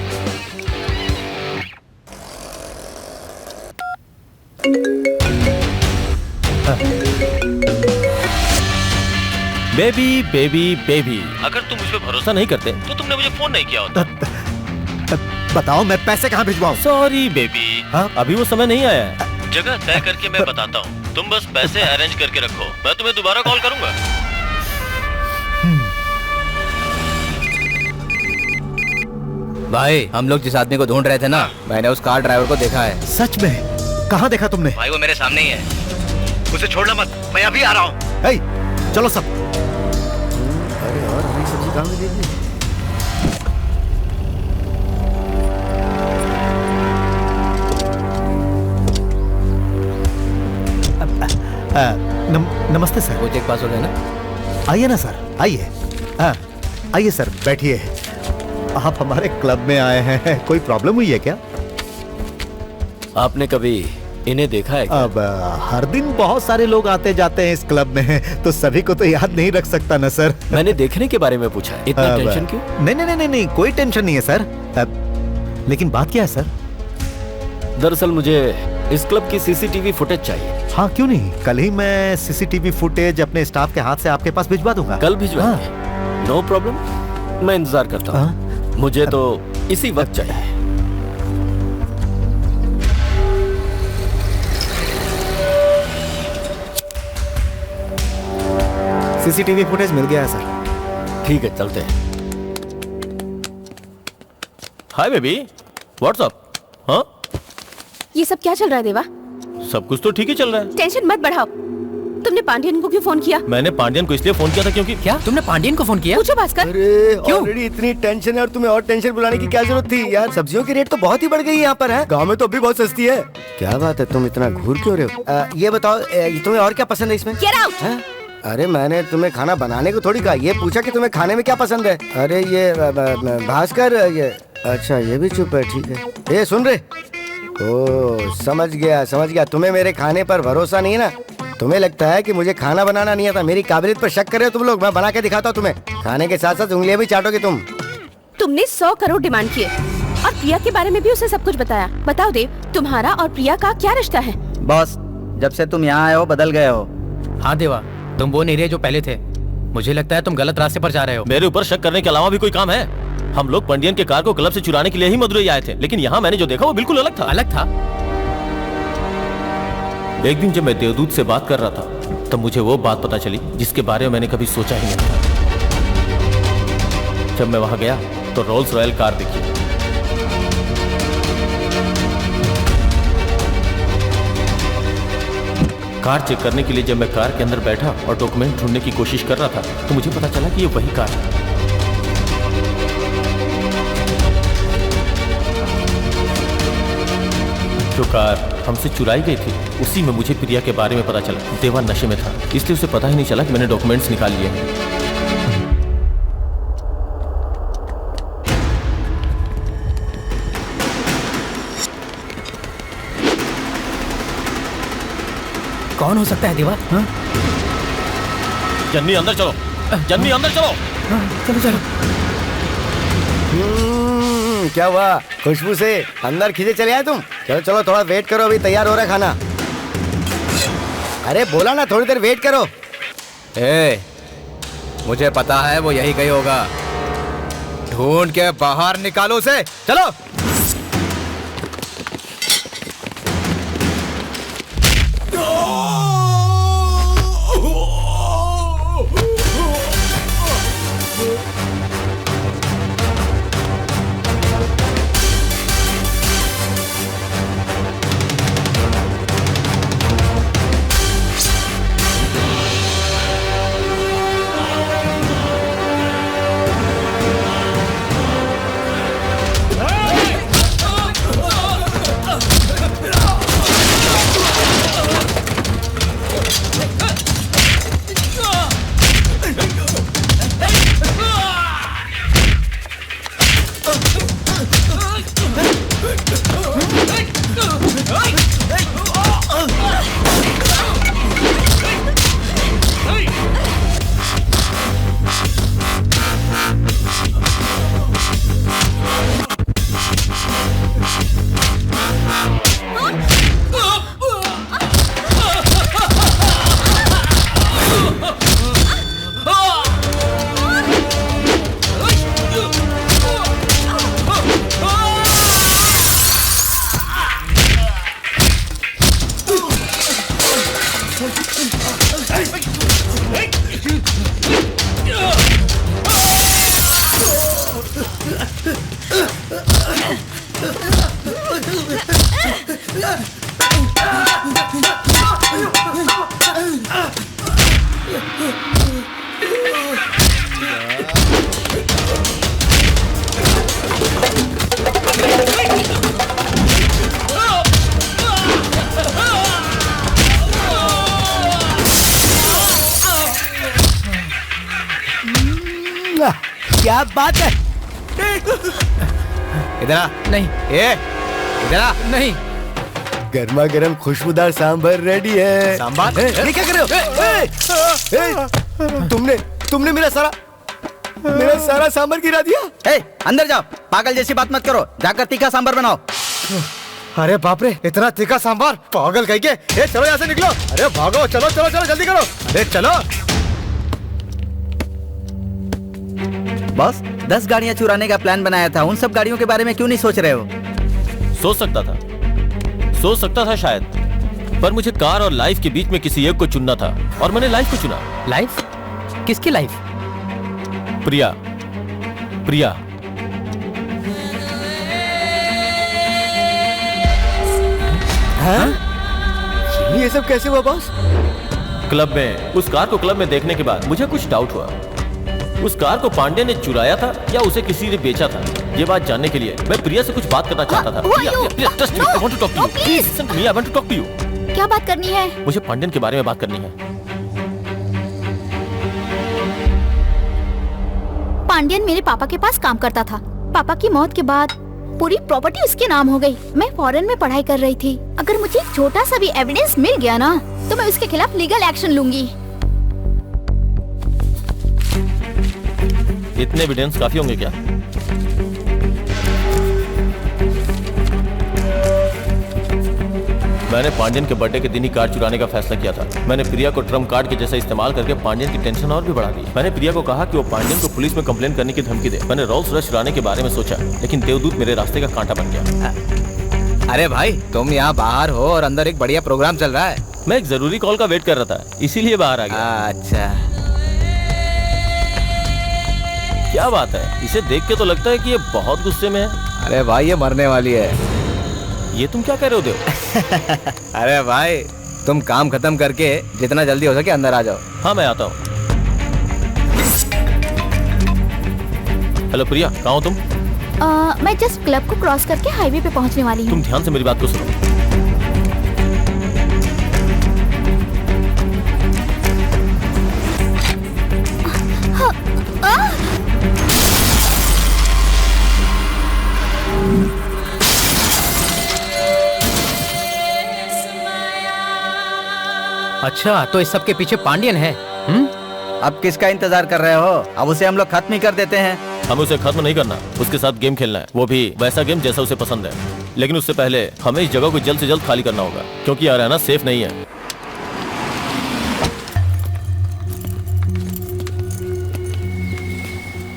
बेबी बेबी बेबी, अगर तुम मुझ पे भरोसा नहीं करते तो तुमने मुझे फोन नहीं किया होता। बताओ मैं पैसे कहाँ भिजवाऊं? सॉरी बेबी, अभी वो समय नहीं आया है। जगह तय करके मैं बताता हूँ, तुम बस पैसे अरेंज करके रखो, मैं तुम्हें दोबारा कॉल करूंगा। भाई हम लोग जिस आदमी को ढूंढ रहे थे ना, मैंने उस कार ड्राइवर को देखा है। सच में? कहाँ देखा तुमने? भाई वो मेरे सामने ही है, उसे छोड़ना मत, मैं अभी आ रहा हूँ। चलो सब। अरे और हरी सब्जी कहाँ मिलेगी? नमस्ते सर। वो चेक पास हो गया ना? आइए ना सर, आइए। आइए सर, बैठिए। आप हमारे क्लब में आए हैं, कोई प्रॉब्लम हुई है क्या? आपने कभी इन्हें देखा है क्या? अब हर दिन बहुत सारे लोग आते जाते हैं इस क्लब में, तो सभी को तो याद नहीं रख सकता ना सर। मैंने देखने के बारे में पूछा है, इतना टेंशन क्यों? नहीं, कोई टेंशन नहीं है सर। लेकिन बात क्या है सर? दरअसल मुझे इस क्लब की सीसीटीवी फुटेज चाहिए। हाँ क्यों नहीं, कल ही मैं सीसीटीवी फुटेज अपने स्टाफ के हाथ से आपके पास भिजवा दूंगा। कल भिजवाएंगे? नो प्रॉब्लम, मैं इंतजार करता हूँ। मुझे तो इसी वक्त चाहिए। सीसीटीवी फुटेज मिल गया है सर। ठीक है, चलते हैं। Hi baby, what's up? हाँ, ये सब क्या चल रहा है देवा? सब कुछ तो ठीक ही चल रहा है। टेंशन मत बढ़ाओ। तुमने पांडियन को क्यों फोन किया? मैंने पांडियन को इसलिए फोन किया था क्योंकि क्या तुमने पांडियन को फोन किया? पूछो भास्कर। अरे ऑलरेडी इतनी टेंशन है और तुम्हें और टेंशन बुलाने की क्या जरूरत थी यार? सब्जियों की रेट तो बहुत ही बढ़ गई यहाँ पर है। गांव में तो अभी बहुत सस्ती है। क्या बात है, तुम इतना घूर क्यों रहे हो? ये बताओ तुम्हें और क्या पसंद है इसमें? Get out! अरे मैंने तुम्हें खाना बनाने को थोड़ी कहा, ये पूछा कि तुम्हें खाने में क्या पसंद है। अरे ये भास्कर, ये अच्छा ये भी चुप है, ठीक है। ये सुन रहे? ओ समझ गया। तुम्हें मेरे खाने पर भरोसा नहीं है ना? तुम्हें लगता है कि मुझे खाना बनाना नहीं आता? मेरी काबिलियत पर शक कर रहे हो तुम लोग? मैं बना के दिखाता हूँ तुम्हें। खाने के साथ साथ उंगलियां भी चाटोगे तुम। तुमने 100 करोड़ डिमांड किए और प्रिया के बारे में भी उसे सब कुछ बताया। बताओ देव, तुम्हारा और प्रिया का क्या रिश्ता है? बॉस, जब से तुम यहाँ आए हो बदल गए हो। हाँ देवा, तुम वो नहीं रहे जो पहले थे। मुझे लगता है तुम गलत रास्ते पर जा रहे हो। मेरे ऊपर शक करने के अलावा भी कोई काम है? हम लोग पंडियन के कार को क्लब से चुराने के लिए ही मदुरई आए थे, लेकिन यहाँ मैंने जो देखा वो बिल्कुल अलग था। एक दिन जब मैं देवदूत से बात कर रहा था तब मुझे वो बात पता चली जिसके बारे में मैंने कभी सोचा ही नहीं था। जब मैं वहां गया तो रोल्स रॉयल कार दिखी। कार चेक करने के लिए जब मैं कार के अंदर बैठा और डॉक्यूमेंट ढूंढने की कोशिश कर रहा था तो मुझे पता चला कि ये वही कार है। जो कार हमसे चुराई गई थी उसी में मुझे प्रिया के बारे में पता चला। देवा नशे में था, इसलिए उसे पता ही नहीं चला कि मैंने डॉक्यूमेंट्स निकाल लिए। कौन हो सकता है देवा? जन्नी अंदर चलो, जन्नी अंदर चलो। चलो। क्या हुआ? खुशबू से अंदर खींचे चले आए तुम? चलो थोड़ा वेट करो, अभी तैयार हो रहा है खाना। अरे बोला ना थोड़ी देर वेट करो। मुझे पता है वो यही कहीं होगा। ढूंढ के बाहर निकालो उसे। चलो। क्या बात है? इधर आ। नहीं। इधर आ। नहीं। गर्मा गर्म खुशबूदार सांभर रेडी है। सांभर? ये क्या कर रहे हो? तुमने मेरा सारा सांभर गिरा दिया। अंदर जाओ, पागल जैसी बात मत करो, जाकर तीखा सांभर बनाओ। अरे बाप रे, इतना तीखा सांभर, पागल कहीं के। चलो यहाँ से निकलो। अरे भागो, चलो चलो चलो जल्दी करो। अरे चलो। बॉस, 10 गाड़ियाँ चुराने का प्लान बनाया था, उन सब गाड़ियों के बारे में क्यों नहीं सोच रहे हो? सोच सकता था शायद, पर मुझे कार और लाइफ के बीच में किसी एक को चुनना था और मैंने लाइफ को चुना। लाइफ? किसकी लाइफ? प्रिया। हाँ? ये सब कैसे हुआ बॉस? क्लब में, उस कार को क्लब में देखने के बाद मुझे कुछ डाउट हुआ। उस कार को पांडे ने चुराया था या उसे किसी ने बेचा था? ये बात जानने के लिए मैं प्रिया से कुछ बात करना चाहता था। क्या बात करनी है? मुझे पांड्यन के बारे में बात करनी है। पांड्यन मेरे पापा के पास काम करता था। पापा की मौत के बाद पूरी प्रॉपर्टी उसके नाम हो गई। मैं फॉरेन में पढ़ाई कर रही थी। अगर मुझे छोटा सा भी एविडेंस मिल गया ना, तो मैं उसके खिलाफ लीगल एक्शन लूंगी। इतने एविडेंस काफी होंगे क्या? मैंने पांड्यन के बर्थडे के दिन ही कार चुराने का फैसला किया था। मैंने प्रिया को ट्रम्प कार्ड के जैसा इस्तेमाल करके पांड्यन की टेंशन और भी बढ़ा दी। मैंने प्रिया को कहा कि वो पांड्यन को पुलिस में कंप्लेन करने की धमकी दे। मैंने रोल्स रॉयस चुराने के बारे में सोचा, लेकिन देवदूत मेरे रास्ते का कांटा बन गया। अरे भाई, तुम यहाँ बाहर हो और अंदर एक बढ़िया प्रोग्राम चल रहा है। मैं एक जरूरी कॉल का वेट कर रहा था, इसीलिए बाहर आ गया। अच्छा, क्या बात है? इसे देख के तो लगता है कि ये बहुत गुस्से में है। अरे भाई, ये मरने वाली है। ये तुम क्या कह रहे हो देव? अरे भाई, तुम काम खत्म करके जितना जल्दी हो सके अंदर आ जाओ। हाँ, मैं आता हूँ। हेलो प्रिया, कहाँ हो तुम? मैं जस्ट क्लब को क्रॉस करके हाईवे पे पहुँचने वाली हूँ। तुम ध्यान से मेरी बात को सुनो। अच्छा, तो इस सब के पीछे पांड्यन है। अब किसका इंतजार कर रहे हो? अब उसे हम लोग खत्म ही कर देते हैं। हमें उसे खत्म नहीं करना, उसके साथ गेम खेलना है, वो भी वैसा गेम जैसा उसे पसंद है। लेकिन उससे पहले हमें इस जगह को जल्द से जल्द खाली करना होगा, क्योंकि यहाँ रहना सेफ नहीं है।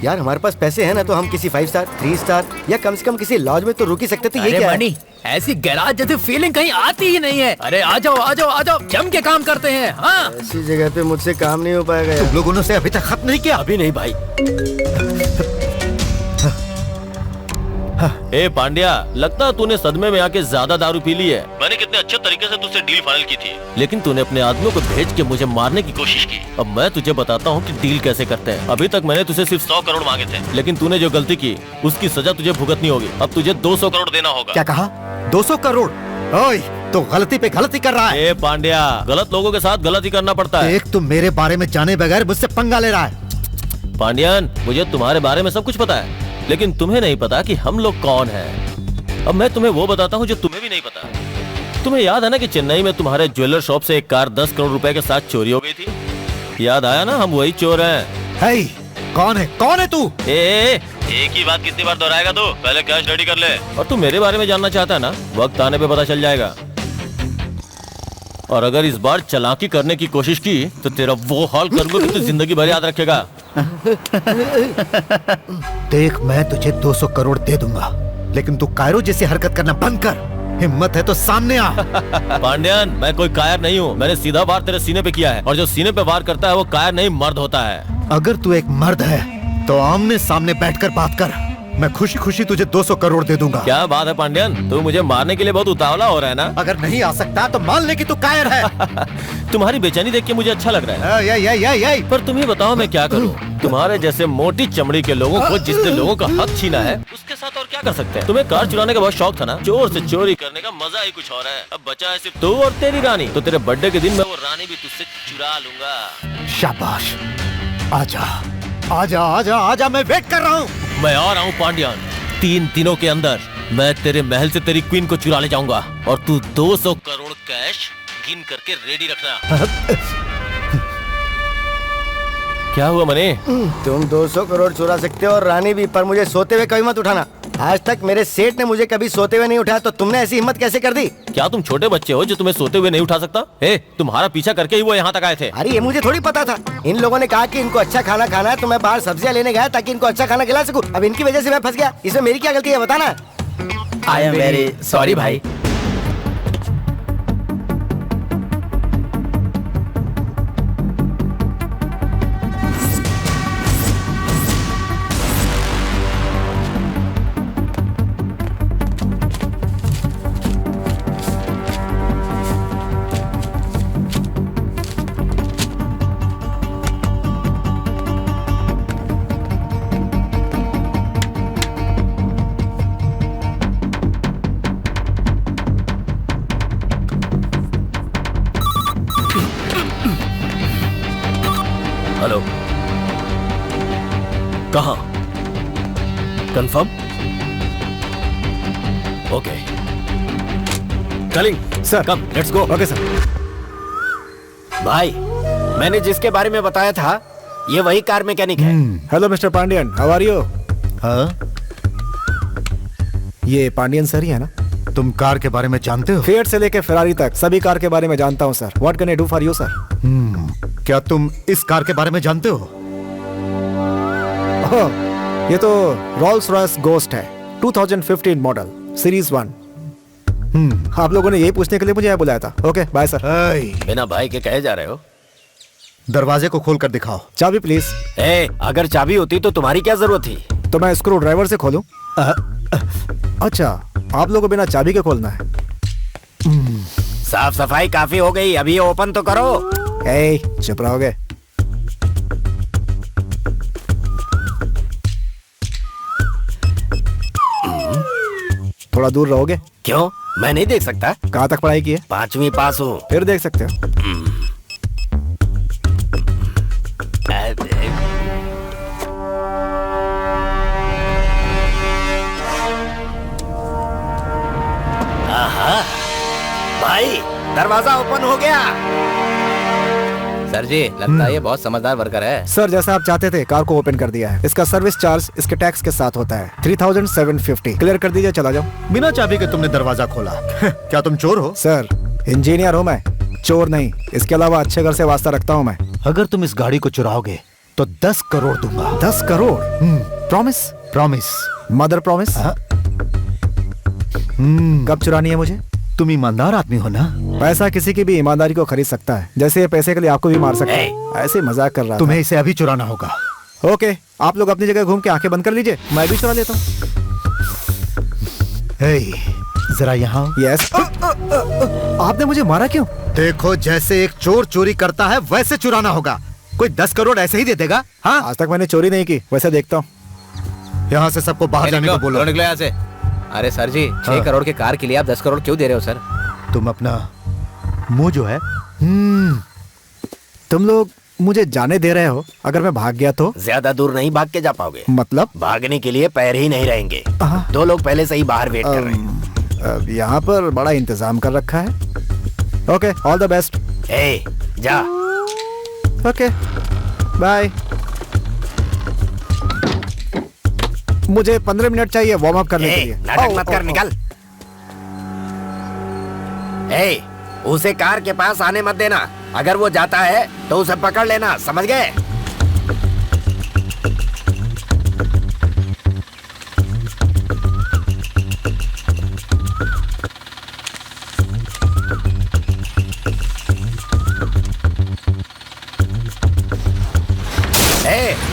यार, हमारे पास पैसे हैं ना, तो हम किसी 5 स्टार 3 स्टार या कम से कम किसी लॉज में तो रुक ही सकते थे। ये क्या है? ऐसी गैराज जैसी फीलिंग कहीं आती ही नहीं है। अरे आ जाओ आ जाओ आ जाओ, जम के काम करते हैं। हाँ, ऐसी जगह पे मुझसे काम नहीं हो पाएगा यार। तुम लोगों ने अभी तक खत्म नहीं किया? अभी नहीं भाई। ए पांड्या, लगता है तूने सदमे में आके ज्यादा दारू पी ली है। मैंने कितने अच्छे तरीके से तुझसे डील फाइनल की थी, लेकिन तूने अपने आदमियों को भेज के मुझे मारने की कोशिश की। अब मैं तुझे बताता हूँ कि डील कैसे करते हैं। अभी तक मैंने तुझे सिर्फ 100 करोड़ मांगे थे, लेकिन तूने जो गलती की उसकी सजा तुझे भुगतनी होगी। अब तुझे 200 करोड़ देना होगा। क्या कहा? 200 करोड़? ओए, तो गलती पे गलती कर रहा है। ए पांड्या, गलत लोगों के साथ गलती करना पड़ता है। एक, तुम मेरे बारे में जाने बगैर मुझसे पंगा ले रहा है। पांड्यन, मुझे तुम्हारे बारे में सब कुछ पता है, लेकिन तुम्हें नहीं पता कि हम लोग कौन हैं। अब मैं तुम्हें वो बताता हूँ जो तुम्हें भी नहीं पता। तुम्हें याद है ना कि चेन्नई में तुम्हारे ज्वेलर शॉप से एक कार 10 करोड़ रुपए के साथ चोरी हो गई थी? याद आया ना? हम वही चोर हैं। हे, कौन है? कौन है तू? एक ही बात कितनी बार दोहराएगा तू? पहले कैश रेडी कर ले। और तू मेरे बारे में जानना चाहता है ना? वक्त आने पे पता चल जाएगा। और अगर इस बार चालाकी करने की कोशिश की तो तेरा वो हाल करूंगा कि तू जिंदगी भर याद रखेगा। देख, मैं तुझे 200 करोड़ दे दूंगा, लेकिन तू कायरो जैसी हरकत करना बंद कर, हिम्मत है तो सामने आ। पांड्यन, मैं कोई कायर नहीं हूँ। मैंने सीधा वार तेरे सीने पे किया है, और जो सीने पे वार करता है वो कायर नहीं मर्द होता है। अगर तू एक मर्द है तो आमने सामने बैठकर बात कर। मैं खुशी खुशी तुझे 200 करोड़ दे दूंगा। क्या बात है पांड्यन, तू मुझे मारने के लिए बहुत उतावला हो रहा है ना? अगर नहीं आ सकता तो मान ले कि तू कायर है। तुम्हारी बेचैनी देख के मुझे अच्छा लग रहा है। पर तुम ही बताओ मैं क्या करूं? तुम्हारे जैसे मोटी चमड़ी के लोगों को जिसने लोगों का हक छीना है, उसके साथ और क्या कर सकते हैं? तुम्हें कार चुराने का बहुत शौक था ना? चोर से चोरी करने का मजा ही कुछ और है। अब बचा है सिर्फ तू और तेरी रानी। तो तेरे बर्थडे के दिन मैं वो रानी भी तुझसे चुरा लूंगा। शाबाश, आजा आजा आजा आजा, मैं वेट कर रहा हूँ। मैं आ रहा हूँ पांड्यन। 3 दिनों के अंदर मैं तेरे महल से तेरी क्वीन को चुरा ले जाऊंगा, और तू 200 करोड़ कैश गिन करके रेडी रखना। क्या हुआ मने? तुम 200 करोड़ चुरा सकते हो और रानी भी, पर मुझे सोते हुए कभी मत उठाना। आज तक मेरे सेठ ने मुझे कभी सोते हुए नहीं उठाया, तो तुमने ऐसी हिम्मत कैसे कर दी? क्या तुम छोटे बच्चे हो जो तुम्हें सोते हुए नहीं उठा सकता? तुम्हारा पीछा करके ही वो यहाँ तक आए थे। अरे ये मुझे थोड़ी पता था। इन लोगों ने कहा कि इनको अच्छा खाना खाना है, तो मैं बाहर सब्जियां लेने गया ताकि इनको अच्छा खाना खिला सकूं। अब इनकी वजह से मैं फंस गया। इसमें मेरी क्या गलती है बताना। आई एम वेरी सॉरी भाई। हेलो, कहाँ? Confirm? Okay, Kaling sir, come let's go. Okay sir. भाई, मैंने जिसके बारे में बताया था ये वही कार मैकेनिक है। Hello mister Pandian, how are you? हाँ, ये पांडियन सर ही है ना? तुम कार के बारे में जानते हो? फिएट से लेके फेरारी तक सभी कार के बारे में जानता हूँ sir. What can I do for you sir? क्या तुम इस कार के बारे में जानते हो? ये तो रोल्स रॉयस गोस्ट है, 2015 मॉडल, सीरीज 1। आप लोगों ने यही पूछने के लिए मुझे यहाँ बुलाया था। Okay bye sir. बिना भाई के कहे जा रहे हो? दरवाजे को खोल कर दिखाओ। चाबी प्लीज। अगर चाबी होती तो तुम्हारी क्या जरूरत थी? तो मैं स्क्रू ड्राइवर से खोलूं? अच्छा, आप लोगों को बिना चाबी के खोलना है? साफ सफाई काफी हो गई, अभी ओपन तो करो। चुप रहोगे? थोड़ा दूर रहोगे? क्यों, मैं नहीं देख सकता? कहाँ तक पढ़ाई की है? 5वीं पास हूँ। फिर देख सकते हो। भाई, दरवाजा ओपन हो गया। सर जी, लगता है ये बहुत समझदार वर्कर है। सर, जैसा आप चाहते थे कार को ओपन कर दिया है। इसका सर्विस चार्ज इसके टैक्स के साथ होता है 3750। क्लियर कर दीजिए, चला जाओ। बिना चाबी के तुमने दरवाजा खोला। क्या तुम चोर हो? सर, इंजीनियर हूँ मैं, चोर नहीं। इसके अलावा अच्छे घर से वास्ता रखता हूँ मैं। अगर तुम इस गाड़ी को चुराओगे तो 10 करोड़ दूंगा। 10 crore? Promise? Promise. Mother promise? कब चुरानी है मुझे? तुम ईमानदार आदमी हो ना? पैसा किसी की भी ईमानदारी को खरीद सकता है, जैसे ये पैसे के लिए आपको भी मार सकता है। ऐसे मजाक कर रहा था। तुम्हें इसे अभी चुराना होगा। ओके, आप लोग अपनी जगह घूम के आंखें बंद कर लीजिए, मैं भी चुरा लेता हूँ। जरा यहाँ। यस। आपने मुझे मारा क्यों? देखो, जैसे एक चोर चोरी करता है वैसे चुराना होगा। कोई 10 करोड़ ऐसे ही दे देगा? हाँ, आज तक मैंने चोरी नहीं की, वैसे देखता हूँ। यहाँ से सबको बाहर जाने को बोलो। निकलो यहाँ से। अरे सर जी, 6 करोड़ के कार के लिए आप 10 करोड़ क्यों दे रहे हो सर? तुम अपना मुंह जो है। तुम लोग मुझे जाने दे रहे हो? अगर मैं भाग गया तो? ज्यादा दूर नहीं भाग के जा पाओगे। मतलब? भागने के लिए पैर ही नहीं रहेंगे। 2 लोग पहले से ही बाहर वेट कर रहे हैं। यहाँ पर बड़ा इंतजाम कर रखा है। Okay, all the best. जा। Okay, bye. मुझे 15 मिनट चाहिए वार्म अप करने के लिए। नाटक मत कर, निकल। उसे कार के पास आने मत देना। अगर वो जाता है तो उसे पकड़ लेना, समझ गए?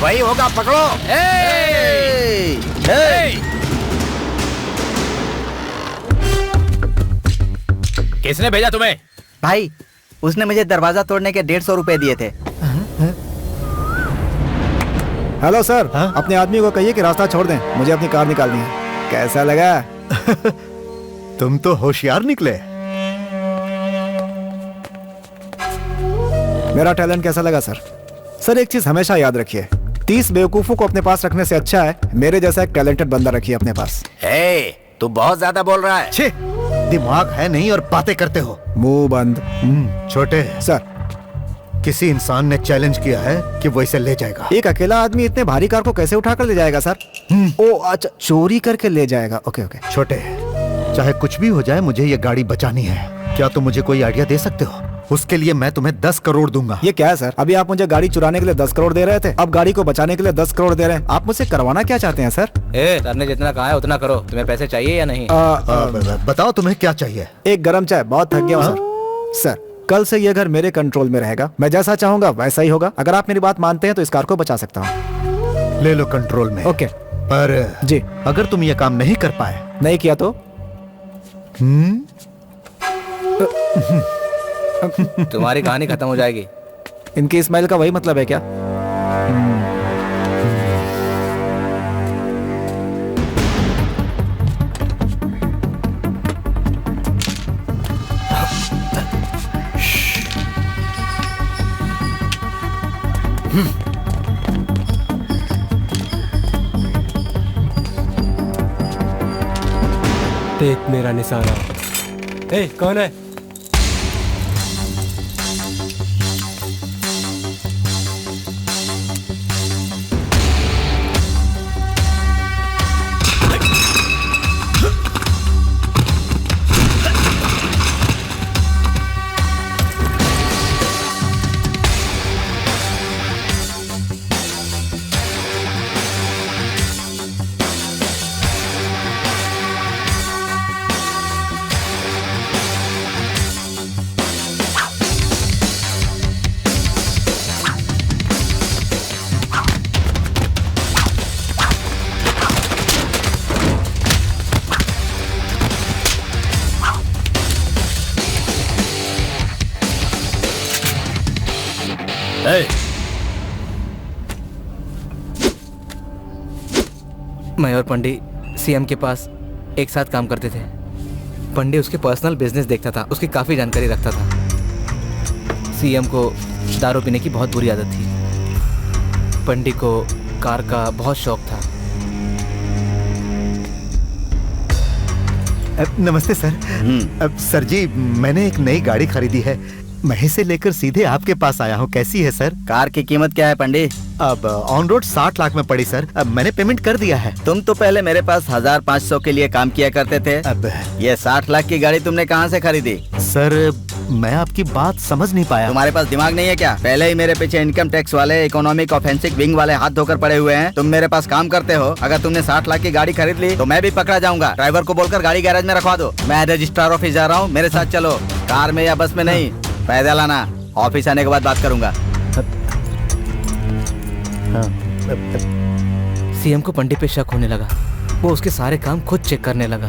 वही होगा, पकड़ो। किसने भेजा तुम्हें? भाई, उसने मुझे दरवाजा तोड़ने के 150 रुपए दिए थे। हेलो सर, अपने आदमी को कहिए कि रास्ता छोड़ दें, मुझे अपनी कार निकालनी है। कैसा लगा? तुम तो होशियार निकले। मेरा टैलेंट कैसा लगा सर? सर एक चीज हमेशा याद रखिए, 30 बेवकूफों को अपने पास रखने से अच्छा है मेरे जैसा एक टैलेंटेड बंदा रखिए अपने पास। तू बहुत ज्यादा बोल रहा है। छे, दिमाग है नहीं और बातें करते हो। मुंह बंद। छोटे सर, किसी इंसान ने चैलेंज किया है कि वो इसे ले जाएगा। एक अकेला आदमी इतने भारी कार को कैसे उठाकर ले जाएगा सर? ओ अच्छा, चोरी करके ले जाएगा। Okay okay. छोटे, चाहे कुछ भी हो जाए, मुझे ये गाड़ी बचानी है। क्या तुम मुझे कोई आइडिया दे सकते हो? उसके लिए मैं तुम्हें 10 करोड़ दूंगा। ये क्या है सर? अभी आप मुझे गाड़ी चुराने के लिए 10 करोड़ दे रहे थे, अब गाड़ी को बचाने के लिए 10 करोड़ दे रहे हैं। आप मुझसे करवाना क्या चाहते हैं सर? सर ने जितना कहा है उतना करो। तुम्हें पैसे चाहिए या नहीं? बताओ तुम्हें क्या चाहिए? एक गरम चाय, बहुत थक गया हूं सर। सर, कल से ये घर मेरे कंट्रोल में रहेगा, मैं जैसा चाहूंगा वैसा ही होगा। अगर आप मेरी बात मानते हैं तो इस कार को बचा सकता हूँ। ले लो कंट्रोल में। ओके। पर जी, अगर तुम ये काम नहीं कर पाए, नहीं किया तो तुम्हारी कहानी खत्म हो जाएगी। इनकी इस्माइल का वही मतलब है क्या? देख मेरा निशाना। कौन है? मैं और पंडी सीएम के पास एक साथ काम करते थे। पंडी उसके पर्सनल बिजनेस देखता था, उसकी काफ़ी जानकारी रखता था। सीएम को दारू पीने की बहुत बुरी आदत थी। पंडी को कार का बहुत शौक था। नमस्ते सर। सर जी, मैंने एक नई गाड़ी खरीदी है, मैं इसे लेकर सीधे आपके पास आया हूँ। कैसी है सर? कार की कीमत क्या है पंडी? अब ऑन रोड 60 लाख में पड़ी सर। अब मैंने पेमेंट कर दिया है। तुम तो पहले मेरे पास 1500 के लिए काम किया करते थे। अब ये 60 लाख की गाड़ी तुमने कहाँ से खरीदी? सर, मैं आपकी बात समझ नहीं पाया। तुम्हारे पास दिमाग नहीं है क्या? पहले ही मेरे पीछे इनकम टैक्स वाले, इकोनॉमिक ऑफेंसिव विंग वाले हाथ धोकर पड़े हुए हैं। तुम मेरे पास काम करते हो। अगर तुमने 60 लाख की गाड़ी खरीद ली तो मैं भी पकड़ा जाऊंगा। ड्राइवर को बोलकर गाड़ी गैरेज में रखवा दो। मैं रजिस्ट्रार ऑफिस जा रहा हूँ, मेरे साथ चलो। कार में या बस में नहीं, पैदल आना। ऑफिस आने के बाद बात करूंगा। सीएम को पंडित पे शक होने लगा। वो उसके सारे काम खुद चेक करने लगा।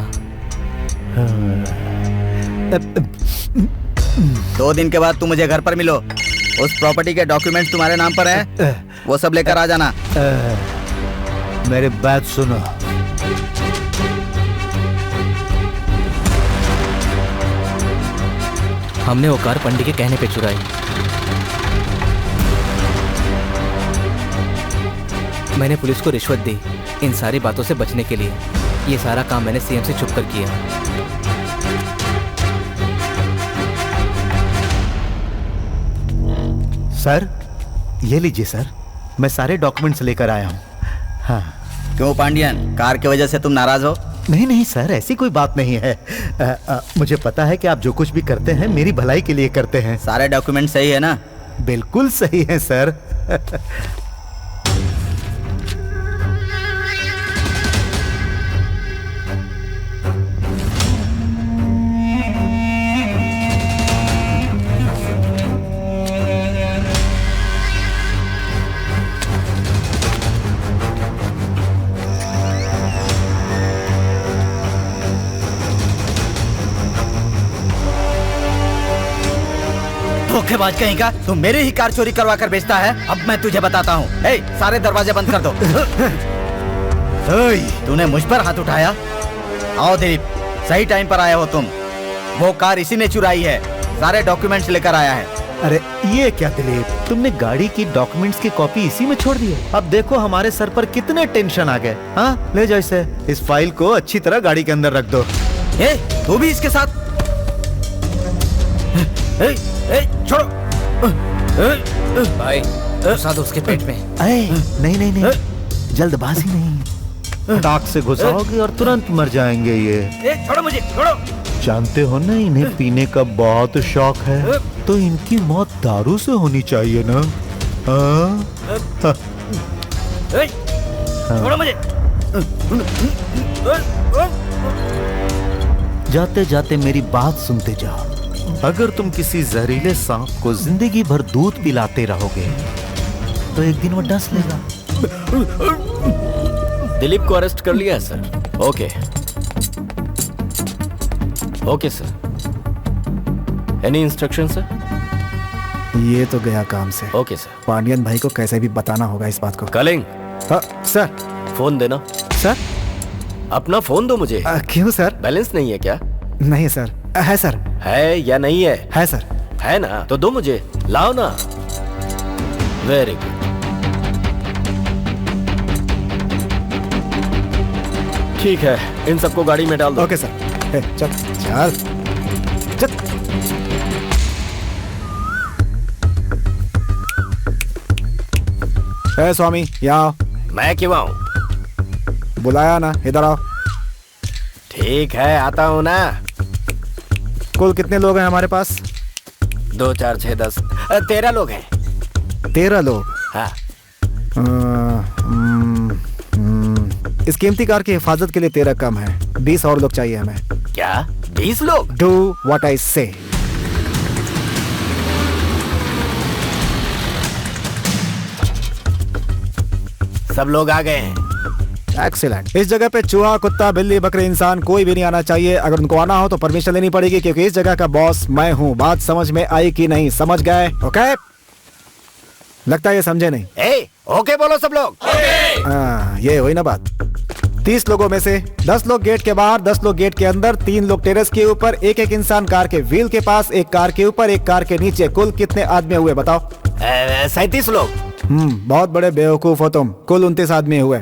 2 दिन के बाद तुम मुझे घर पर मिलो। उस प्रॉपर्टी के डॉक्यूमेंट्स तुम्हारे नाम पर हैं, वो सब लेकर आ जाना। मेरी बात सुनो। हमने वो कार पंडित के कहने पे चुराई। मैंने पुलिस को रिश्वत दी इन सारी बातों से बचने के लिए। ये सारा काम मैंने सीएम से छुप कर किया। सर, ये लीजिए सर, मैं सारे डॉक्यूमेंट्स लेकर आया हूँ। हाँ। क्यों पांडियन, कार की वजह से तुम नाराज हो? नहीं नहीं सर, ऐसी कोई बात नहीं है। मुझे पता है कि आप जो कुछ भी करते हैं मेरी भलाई के लिए करते हैं। सारे डॉक्यूमेंट सही है ना? बिल्कुल सही है सर। धोखेबाज कहीं का, तू मेरी ही कार चोरी करवा कर बेचता है। अब मैं तुझे बताता हूँ। ए, सारे दरवाजे बंद कर दो। तूने मुझ पर हाथ उठाया? आओ दिलीप, सही टाइम पर आए हो तुम। वो कार इसी ने चुराई है, सारे डॉक्यूमेंट्स लेकर आया है। अरे ये क्या दिलीप, तुमने गाड़ी की डॉक्यूमेंट्स की कॉपी इसी में छोड़ दी है। अब देखो हमारे सर पर कितने टेंशन आ गए। हाँ ले जाओ इसे, इस फाइल को अच्छी तरह गाड़ी के अंदर रख दो। ए, तू भी इसके साथ? छोड़ो भाई, घुसा दो उसके पेट में। नहीं नहीं नहीं, जल्दबाजी नहीं, फटाक से घुसाओगे और तुरंत मर जाएंगे ये। छोड़ो मुझे, छोड़ो। जानते हो ना इन्हें पीने का बहुत शौक है, तो इनकी मौत दारू से होनी चाहिए ना। छोड़ो मुझे। जाते जाते मेरी बात सुनते जाओ। अगर तुम किसी जहरीले सांप को जिंदगी भर दूध पिलाते रहोगे तो एक दिन वो डस लेगा। दिलीप को अरेस्ट कर लिया है sir. Okay okay sir. Any instruction sir? ये तो गया काम से। Okay sir. पांडियन भाई को कैसे भी बताना होगा इस बात को। कलिंग। हाँ सर। फोन देना। सर अपना फोन दो मुझे। क्यों सर? बैलेंस नहीं है क्या? नहीं सर। है सर। है या नहीं है? है सर। है ना, तो दो मुझे। लाओ ना। Very good. ठीक है, इन सबको गाड़ी में डाल दो। Okay sir. चल चल चल। स्वामी यहाँ। मैं क्यों आऊं? बुलाया ना, इधर आओ। ठीक है, आता हूं ना। कुल कितने लोग हैं हमारे पास? 2 4 6 10 13 लोग हैं। 13 लोग? हाँ। इस कीमती कार की हिफाजत के लिए 13 कम है। 20 और लोग चाहिए हमें। क्या 20 लोग? डू व्हाट आई से। सब लोग आ गए हैं। एक्सीलेंट। इस जगह पे चूहा, कुत्ता, बिल्ली, बकरी, इंसान कोई भी नहीं आना चाहिए। अगर उनको आना हो तो परमिशन लेनी पड़ेगी, क्योंकि इस जगह का बॉस मैं हूँ। बात समझ में आई कि नहीं? समझ गए? ओके? लगता है ये समझे नहीं। ओके बोलो सब लोग। ये हुई ना बात। 30 लोगों में से 10 लोग गेट के बाहर, 10 लोग गेट के अंदर, 3 लोग टेरेस के ऊपर, एक इंसान कार के व्हील के पास, एक कार के ऊपर, एक कार के नीचे। कुल कितने आदमी हुए बताओ? 37 लोग। बहुत बड़े बेवकूफ हो तुम। कुल 29 आदमी हुए।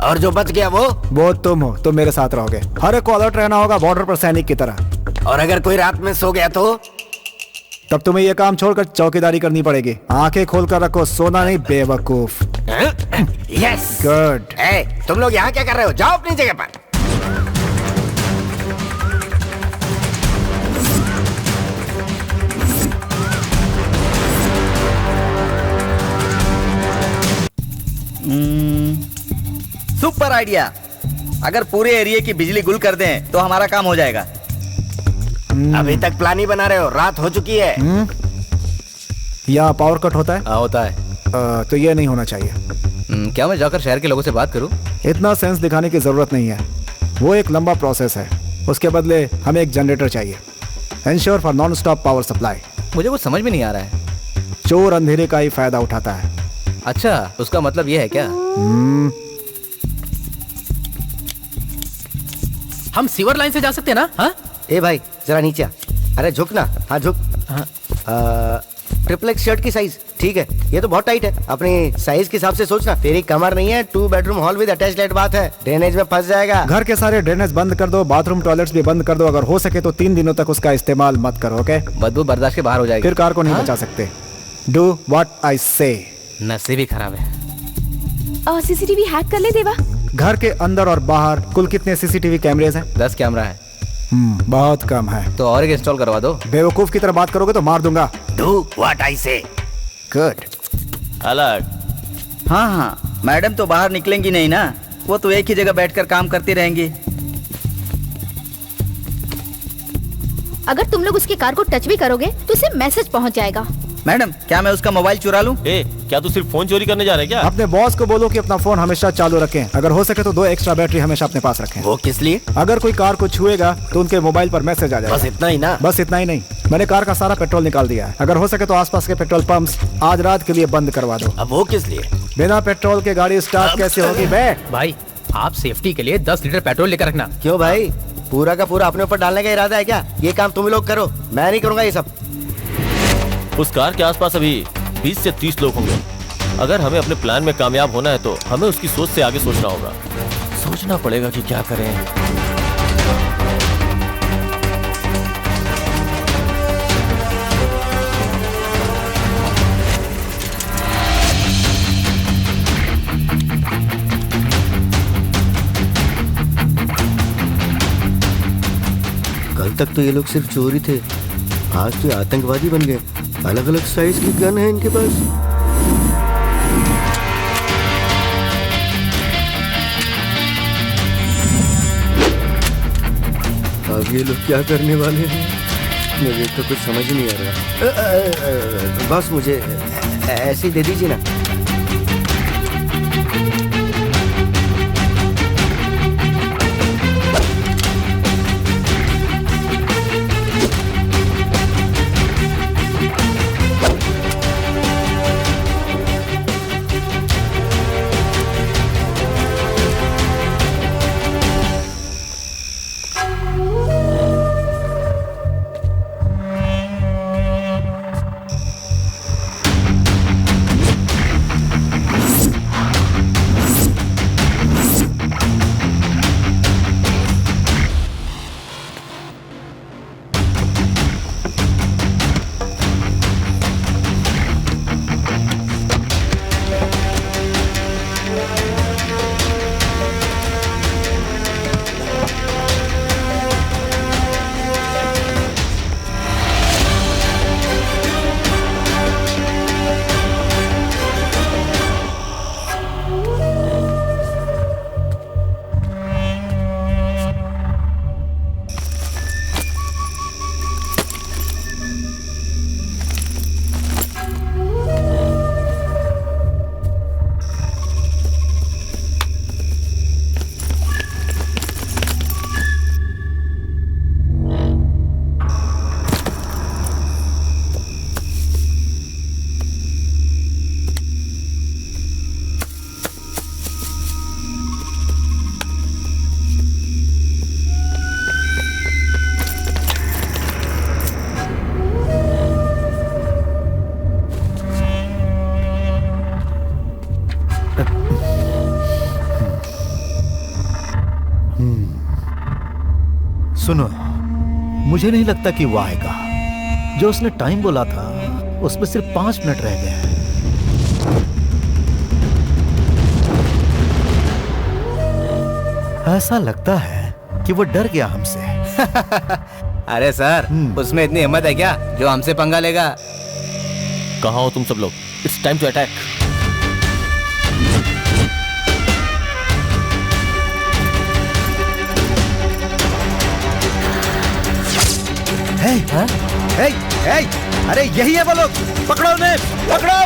और जो बच गया वो तुम हो। तुम मेरे साथ रहोगे। हर एक को अलर्ट रहना होगा, बॉर्डर पर सैनिक की तरह। और अगर कोई रात में सो गया तो? तब तुम्हें ये काम छोड़कर चौकीदारी करनी पड़ेगी। आंखें खोलकर रखो, सोना नहीं बेवकूफ। Yes good. तुम लोग यहाँ क्या कर रहे हो? जाओ अपनी जगह पर। Super idea. अगर पूरे एरिया की बिजली गुल कर दें तो हमारा काम हो जाएगा। अभी तक प्लान ही बना रहे हो, रात हो चुकी है। यहाँ पावर कट होता है? होता है। तो ये नहीं होना चाहिए। क्या मैं जाकर शहर के लोगों से बात करूं? इतना सेंस दिखाने की जरूरत नहीं है। वो एक लंबा प्रोसेस है। उसके बदले हमें एक जनरेटर चाहिए। Ensure for non stop power supply. मुझे कुछ समझ में नहीं आ रहा है। चोर अंधेरे का ही फायदा उठाता है। अच्छा, उसका मतलब ये है क्या? हम सीवर लाइन से जा सकते हैं ना? हाँ? ए भाई जरा नीचे आ। अरे झुक ना। हाँ झुक। ट्रिपल एक्स शर्ट की साइज ठीक है? ये तो बहुत टाइट है। अपनी साइज के हिसाब से सोचना। तेरी कमर नहीं है। 2 bedroom hall with attached light bath है। ड्रेनेज में फंस जाएगा। घर के सारे ड्रेनेज बंद कर दो, बाथरूम टॉयलेट्स भी बंद कर दो। अगर हो सके तो 3 दिनों तक उसका इस्तेमाल मत करो। ओके? बदबू बर्दाश्त के बाहर हो जाएगी। फिर कार को नहीं बचा सकते। डू व्हाट आई से। नसीब ही खराब है। सीसीटीवी हैक कर ले देवा। घर के अंदर और बाहर कुल कितने सीसीटीवी कैमरेज हैं? 10 कैमरा है। बहुत कम है। तो और एक इंस्टॉल करवा दो। बेवकूफ की तरह बात करोगे तो मार दूंगा। डू व्हाट आई से। गुड। अलग। हाँ, मैडम तो बाहर निकलेंगी नहीं ना। वो तो एक ही जगह बैठकर काम करती रहेंगी। अगर तुम लोग उसकी कार को टच भी करोगे तो उसे मैसेज पहुंच जाएगा। मैडम क्या मैं उसका मोबाइल चुरा लूं? क्या तू सिर्फ फोन चोरी करने जा रहा है क्या? अपने बॉस को बोलो कि अपना फोन हमेशा चालू रखें। अगर हो सके तो 2 एक्स्ट्रा बैटरी हमेशा अपने पास रखें। वो किस लिए? अगर कोई कार को छुएगा तो उनके मोबाइल पर मैसेज आ जाएगा। बस इतना ही ना? बस इतना ही नहीं, मैंने कार का सारा पेट्रोल निकाल दिया है। अगर हो सके तो आसपास के पेट्रोल पंप्स आज रात के लिए बंद करवा दो। अब वो किस लिए? बिना पेट्रोल के गाड़ी स्टार्ट कैसे होगी बे? भाई आप सेफ्टी के लिए 10 लीटर पेट्रोल लेकर रखना। क्यों भाई, पूरा का पूरा अपने ऊपर डालने का इरादा है क्या? ये काम तुम लोग करो, मैं नहीं करूंगा ये सब। उस कार के आसपास अभी 20 से 30 लोग होंगे। अगर हमें अपने प्लान में कामयाब होना है तो हमें उसकी सोच से आगे सोचना होगा। सोचना पड़ेगा कि क्या करें। कल तक तो ये लोग सिर्फ चोरी थे, आज तो आतंकवादी बन गए। अलग अलग साइज की गन है इनके पास। अब ये लोग क्या करने वाले हैं, मुझे तो कुछ समझ नहीं आ रहा। बस मुझे ऐसे ही दे दीजिए ना। सुनो, मुझे नहीं लगता कि वो आएगा। जो उसने टाइम बोला था उसमें सिर्फ 5 मिनट रह गए हैं। ऐसा लगता है कि वो डर गया हमसे। अरे सर, उसमें इतनी हिम्मत है क्या जो हमसे पंगा लेगा? कहाँ हो तुम सब लोग? It's time to attack. अरे यही है वो लोग, पकड़ो उन्हें, पकड़ो।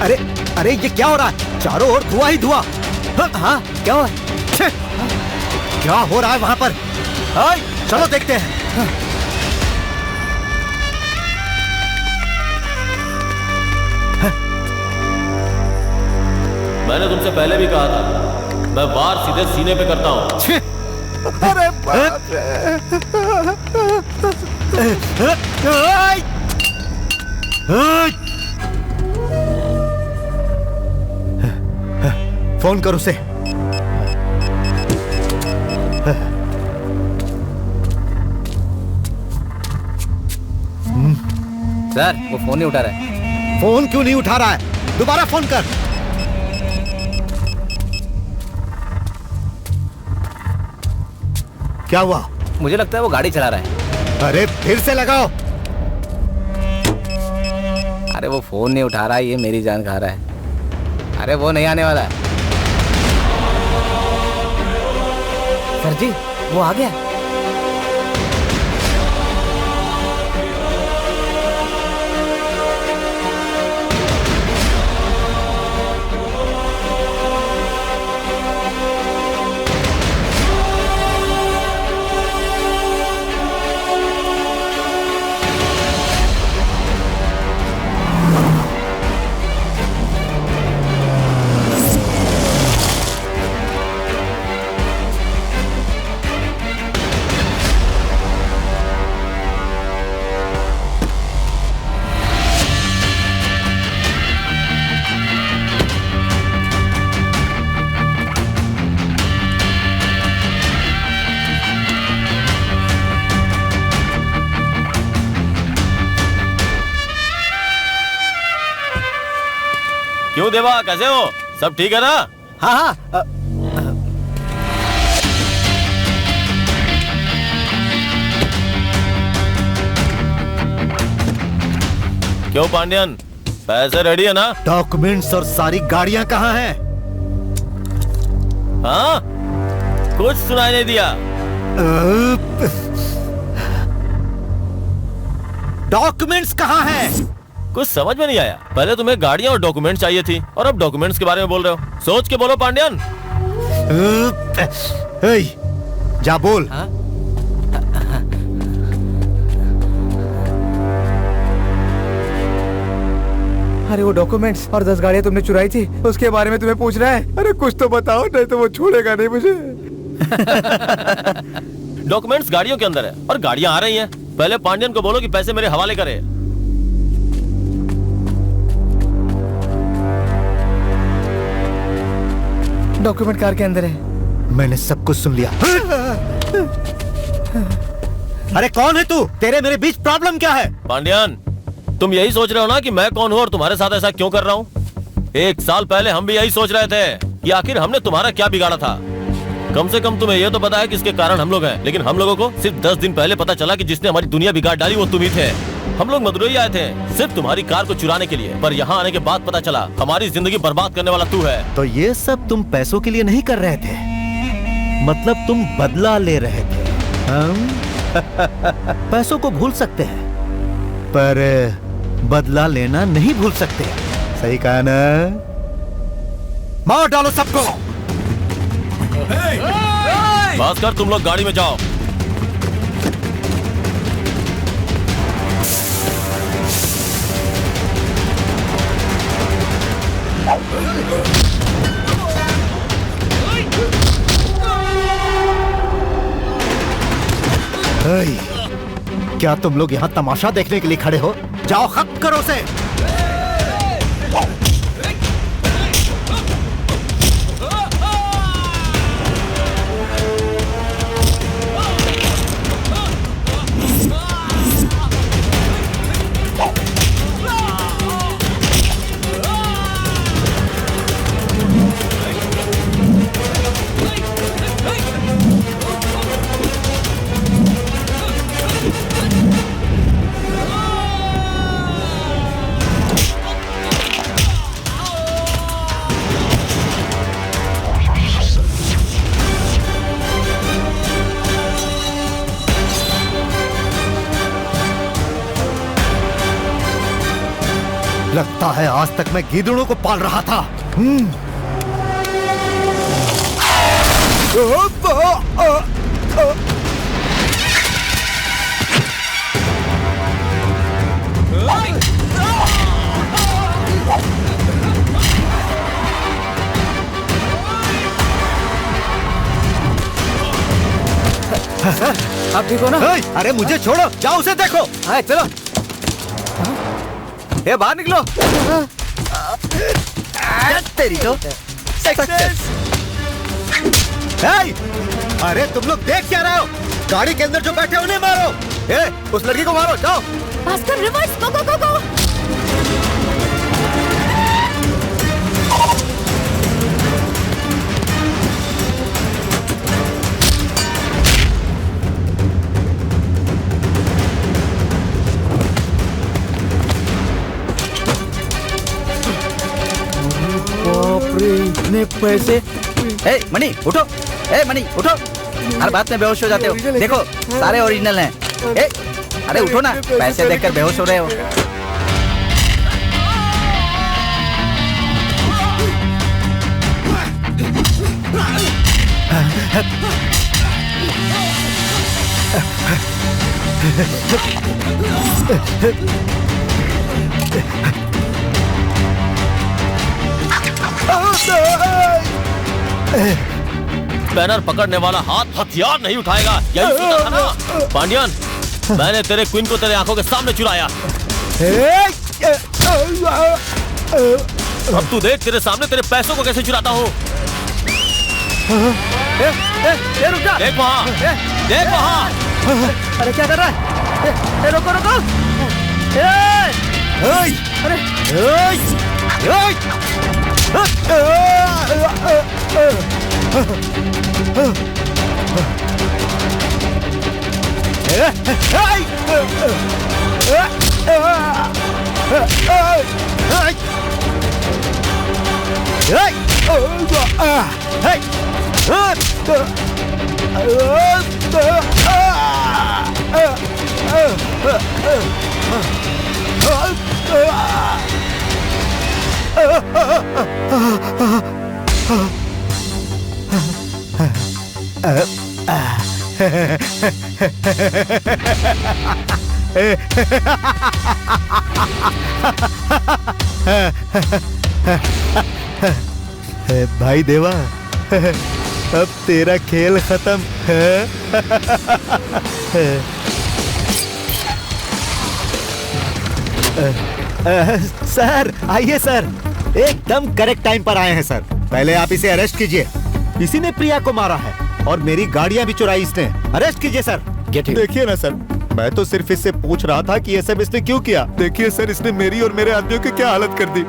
अरे अरे ये क्या हो रहा है? चारों ओर धुआं ही धुआं। हाँ, क्या हुआ? क्या हो रहा है वहां पर? चलो देखते हैं। मैंने तुमसे पहले भी कहा था, मैं वार सीधे सीने पे करता हूँ। अरे बाप रे। फोन कर उसे। सर वो फोन नहीं उठा रहा है। फोन क्यों नहीं उठा रहा है? दोबारा फोन कर। क्या हुआ? मुझे लगता है वो गाड़ी चला रहा है। अरे फिर से लगाओ। अरे वो फोन नहीं उठा रहा है, ये मेरी जान खा रहा है। अरे वो नहीं आने वाला है। सर जी वो आ गया। क्यों देवा, कैसे हो? सब ठीक है ना? हाँ हाँ। क्यों पांड्यन, पैसे रेडी है ना? डॉक्यूमेंट्स और सारी गाड़ियां कहाँ हैं? हाँ, कुछ सुनाई नहीं दिया। डॉक्यूमेंट्स कहाँ हैं? कुछ समझ में नहीं आया। पहले तुम्हें गाड़ियां और डॉक्यूमेंट चाहिए थी और अब डॉक्यूमेंट्स के बारे में बोल रहे हो। सोच के बोलो पांड्यन। जा बोल। अरे वो डॉक्यूमेंट्स और 10 गाड़ियां तुमने चुराई थी, उसके बारे में तुम्हें पूछ रहा है। अरे कुछ तो बताओ, नहीं तो वो छोड़ेगा नहीं मुझे। डॉक्यूमेंट्स गाड़ियों के अंदर है और गाड़ियां आ रही हैं। पहले पांड्यन को बोलो कि पैसे मेरे हवाले करे। डॉक्यूमेंट कार के अंदर है। मैंने सब कुछ सुन लिया। अरे कौन है तू? तेरे मेरे बीच प्रॉब्लम क्या है? पांड्यन, तुम यही सोच रहे हो ना कि मैं कौन हूँ और तुम्हारे साथ ऐसा क्यों कर रहा हूँ? 1 साल पहले हम भी यही सोच रहे थे कि आखिर हमने तुम्हारा क्या बिगाड़ा था। कम से कम तुम्हें यह तो पता है कि इसके कारण हम लोग हैं, लेकिन हम लोगों को सिर्फ 10 दिन पहले पता चला कि जिसने हमारी दुनिया बिगाड़ डाली वो तुम ही थे। हम लोग मदुरई आए थे सिर्फ तुम्हारी कार को चुराने के लिए, पर यहाँ आने के बाद पता चला हमारी जिंदगी बर्बाद करने वाला तू है। तो ये सब तुम पैसों के लिए नहीं कर रहे थे, मतलब तुम बदला ले रहे थे। हम पैसों को भूल सकते हैं पर बदला लेना नहीं भूल सकते। सही कहा ना? मार डालो सबको। भास्कर, तुम लोग गाड़ी में जाओ। क्या तुम लोग यहाँ तमाशा देखने के लिए खड़े हो? जाओ खत्म करो उसे। लगता है आज तक मैं गीदड़ों को पाल रहा था। आप ठीक हो ना? अरे मुझे छोड़ो, जाओ उसे देखो। हाँ चलो, ये बाहर निकलो। तेरी तो सक्सेस। अरे तुम लोग देख क्या रहे हो? गाड़ी के अंदर जो बैठे उन्हें मारो। उस लड़की को मारो, जाओ। भास्कर रिवर्स, गो गो गो गो। बाप रे, इतने पैसे। ए मनी उठो, ए मनी उठो, हर बात में बेहोश हो जाते हो। देखो सारे ओरिजिनल हैं। ए अरे उठो ना, पैसे देखकर बेहोश हो रहे हो। बैनर पकड़ने वाला हाथ हथियार नहीं उठाएगा, यही सोचा था ना पांडियन। मैंने तेरे क्वीन को तेरे आंखों के सामने चुराया। अब तू देख तेरे सामने तेरे पैसों को कैसे चुराता हूँ। रुक जा, देख वहाँ, देख वहाँ। अरे क्या कर रहा है? रोको रोको। भाई देवा, अब तेरा खेल खत्म है। सर आइए सर, एकदम करेक्ट टाइम पर आए हैं सर। पहले आप इसे अरेस्ट कीजिए। इसी ने प्रिया को मारा है और मेरी गाड़ियां भी चुराई इसने। अरेस्ट कीजिए सर। देखिए ना सर, मैं तो सिर्फ इससे पूछ रहा था कि ये सब इसने क्यों किया। देखिए सर, इसने मेरी और मेरे आदमियों की क्या हालत कर दी।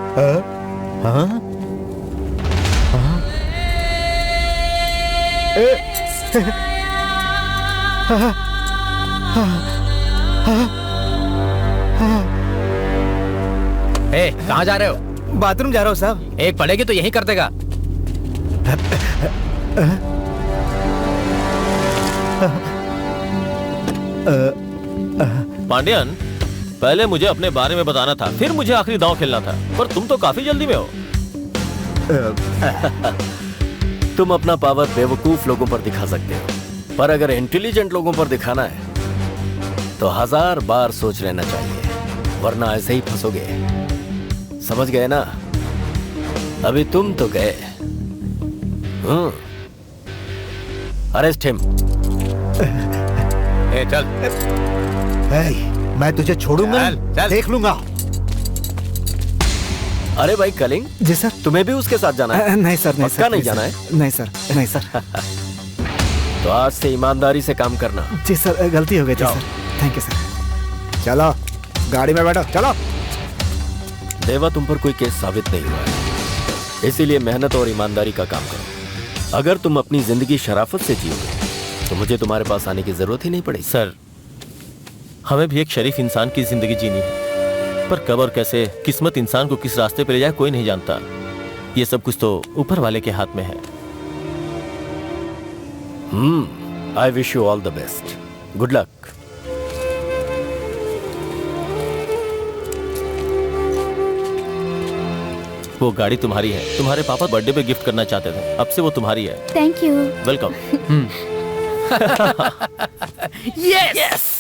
कहाँ जा रहे हो? बाथरूम जा रहा हूँ साहब। एक पड़ेगी तो यही कर देगा। पांडियन, पहले मुझे अपने बारे में बताना था, फिर मुझे आखिरी दांव खेलना था, पर तुम तो काफी जल्दी में हो। तुम अपना पावर बेवकूफ लोगों पर दिखा सकते हो, पर अगर इंटेलिजेंट लोगों पर दिखाना है तो 1000 बार सोच लेना चाहिए, वरना ऐसे ही फंसोगे। समझ गए ना? अभी तुम तो गए। Arrest him. चल। मैं तुझे छोड़ूंगा, देख लूंगा। अरे भाई कलिंग। जी सर। तुम्हें भी उसके साथ जाना है? नहीं सर, नहीं पक्का सर, नहीं जाना है? नहीं सर, नहीं सर। तो आज से ईमानदारी से काम करना। जी सर, गलती हो गई थी सर। Thank you sir. चलो गाड़ी में बैठो, चलो। देवा, तुम पर कोई केस साबित नहीं हुआ है, इसीलिए मेहनत और ईमानदारी का काम करो। अगर तुम अपनी जिंदगी शराफत से जियोगे तो मुझे तुम्हारे पास आने की जरूरत ही नहीं पड़ेगी। सर, हमें भी एक शरीफ इंसान की जिंदगी जीनी है, पर कब और कैसे किस्मत इंसान को किस रास्ते पर ले जाए कोई नहीं जानता। ये सब कुछ तो ऊपर वाले के हाथ में है। I wish you all the best. Good luck. वो गाड़ी तुम्हारी है, तुम्हारे पापा बर्थडे पे गिफ्ट करना चाहते थे, अब से वो तुम्हारी है। Thank you. वेलकम। यस।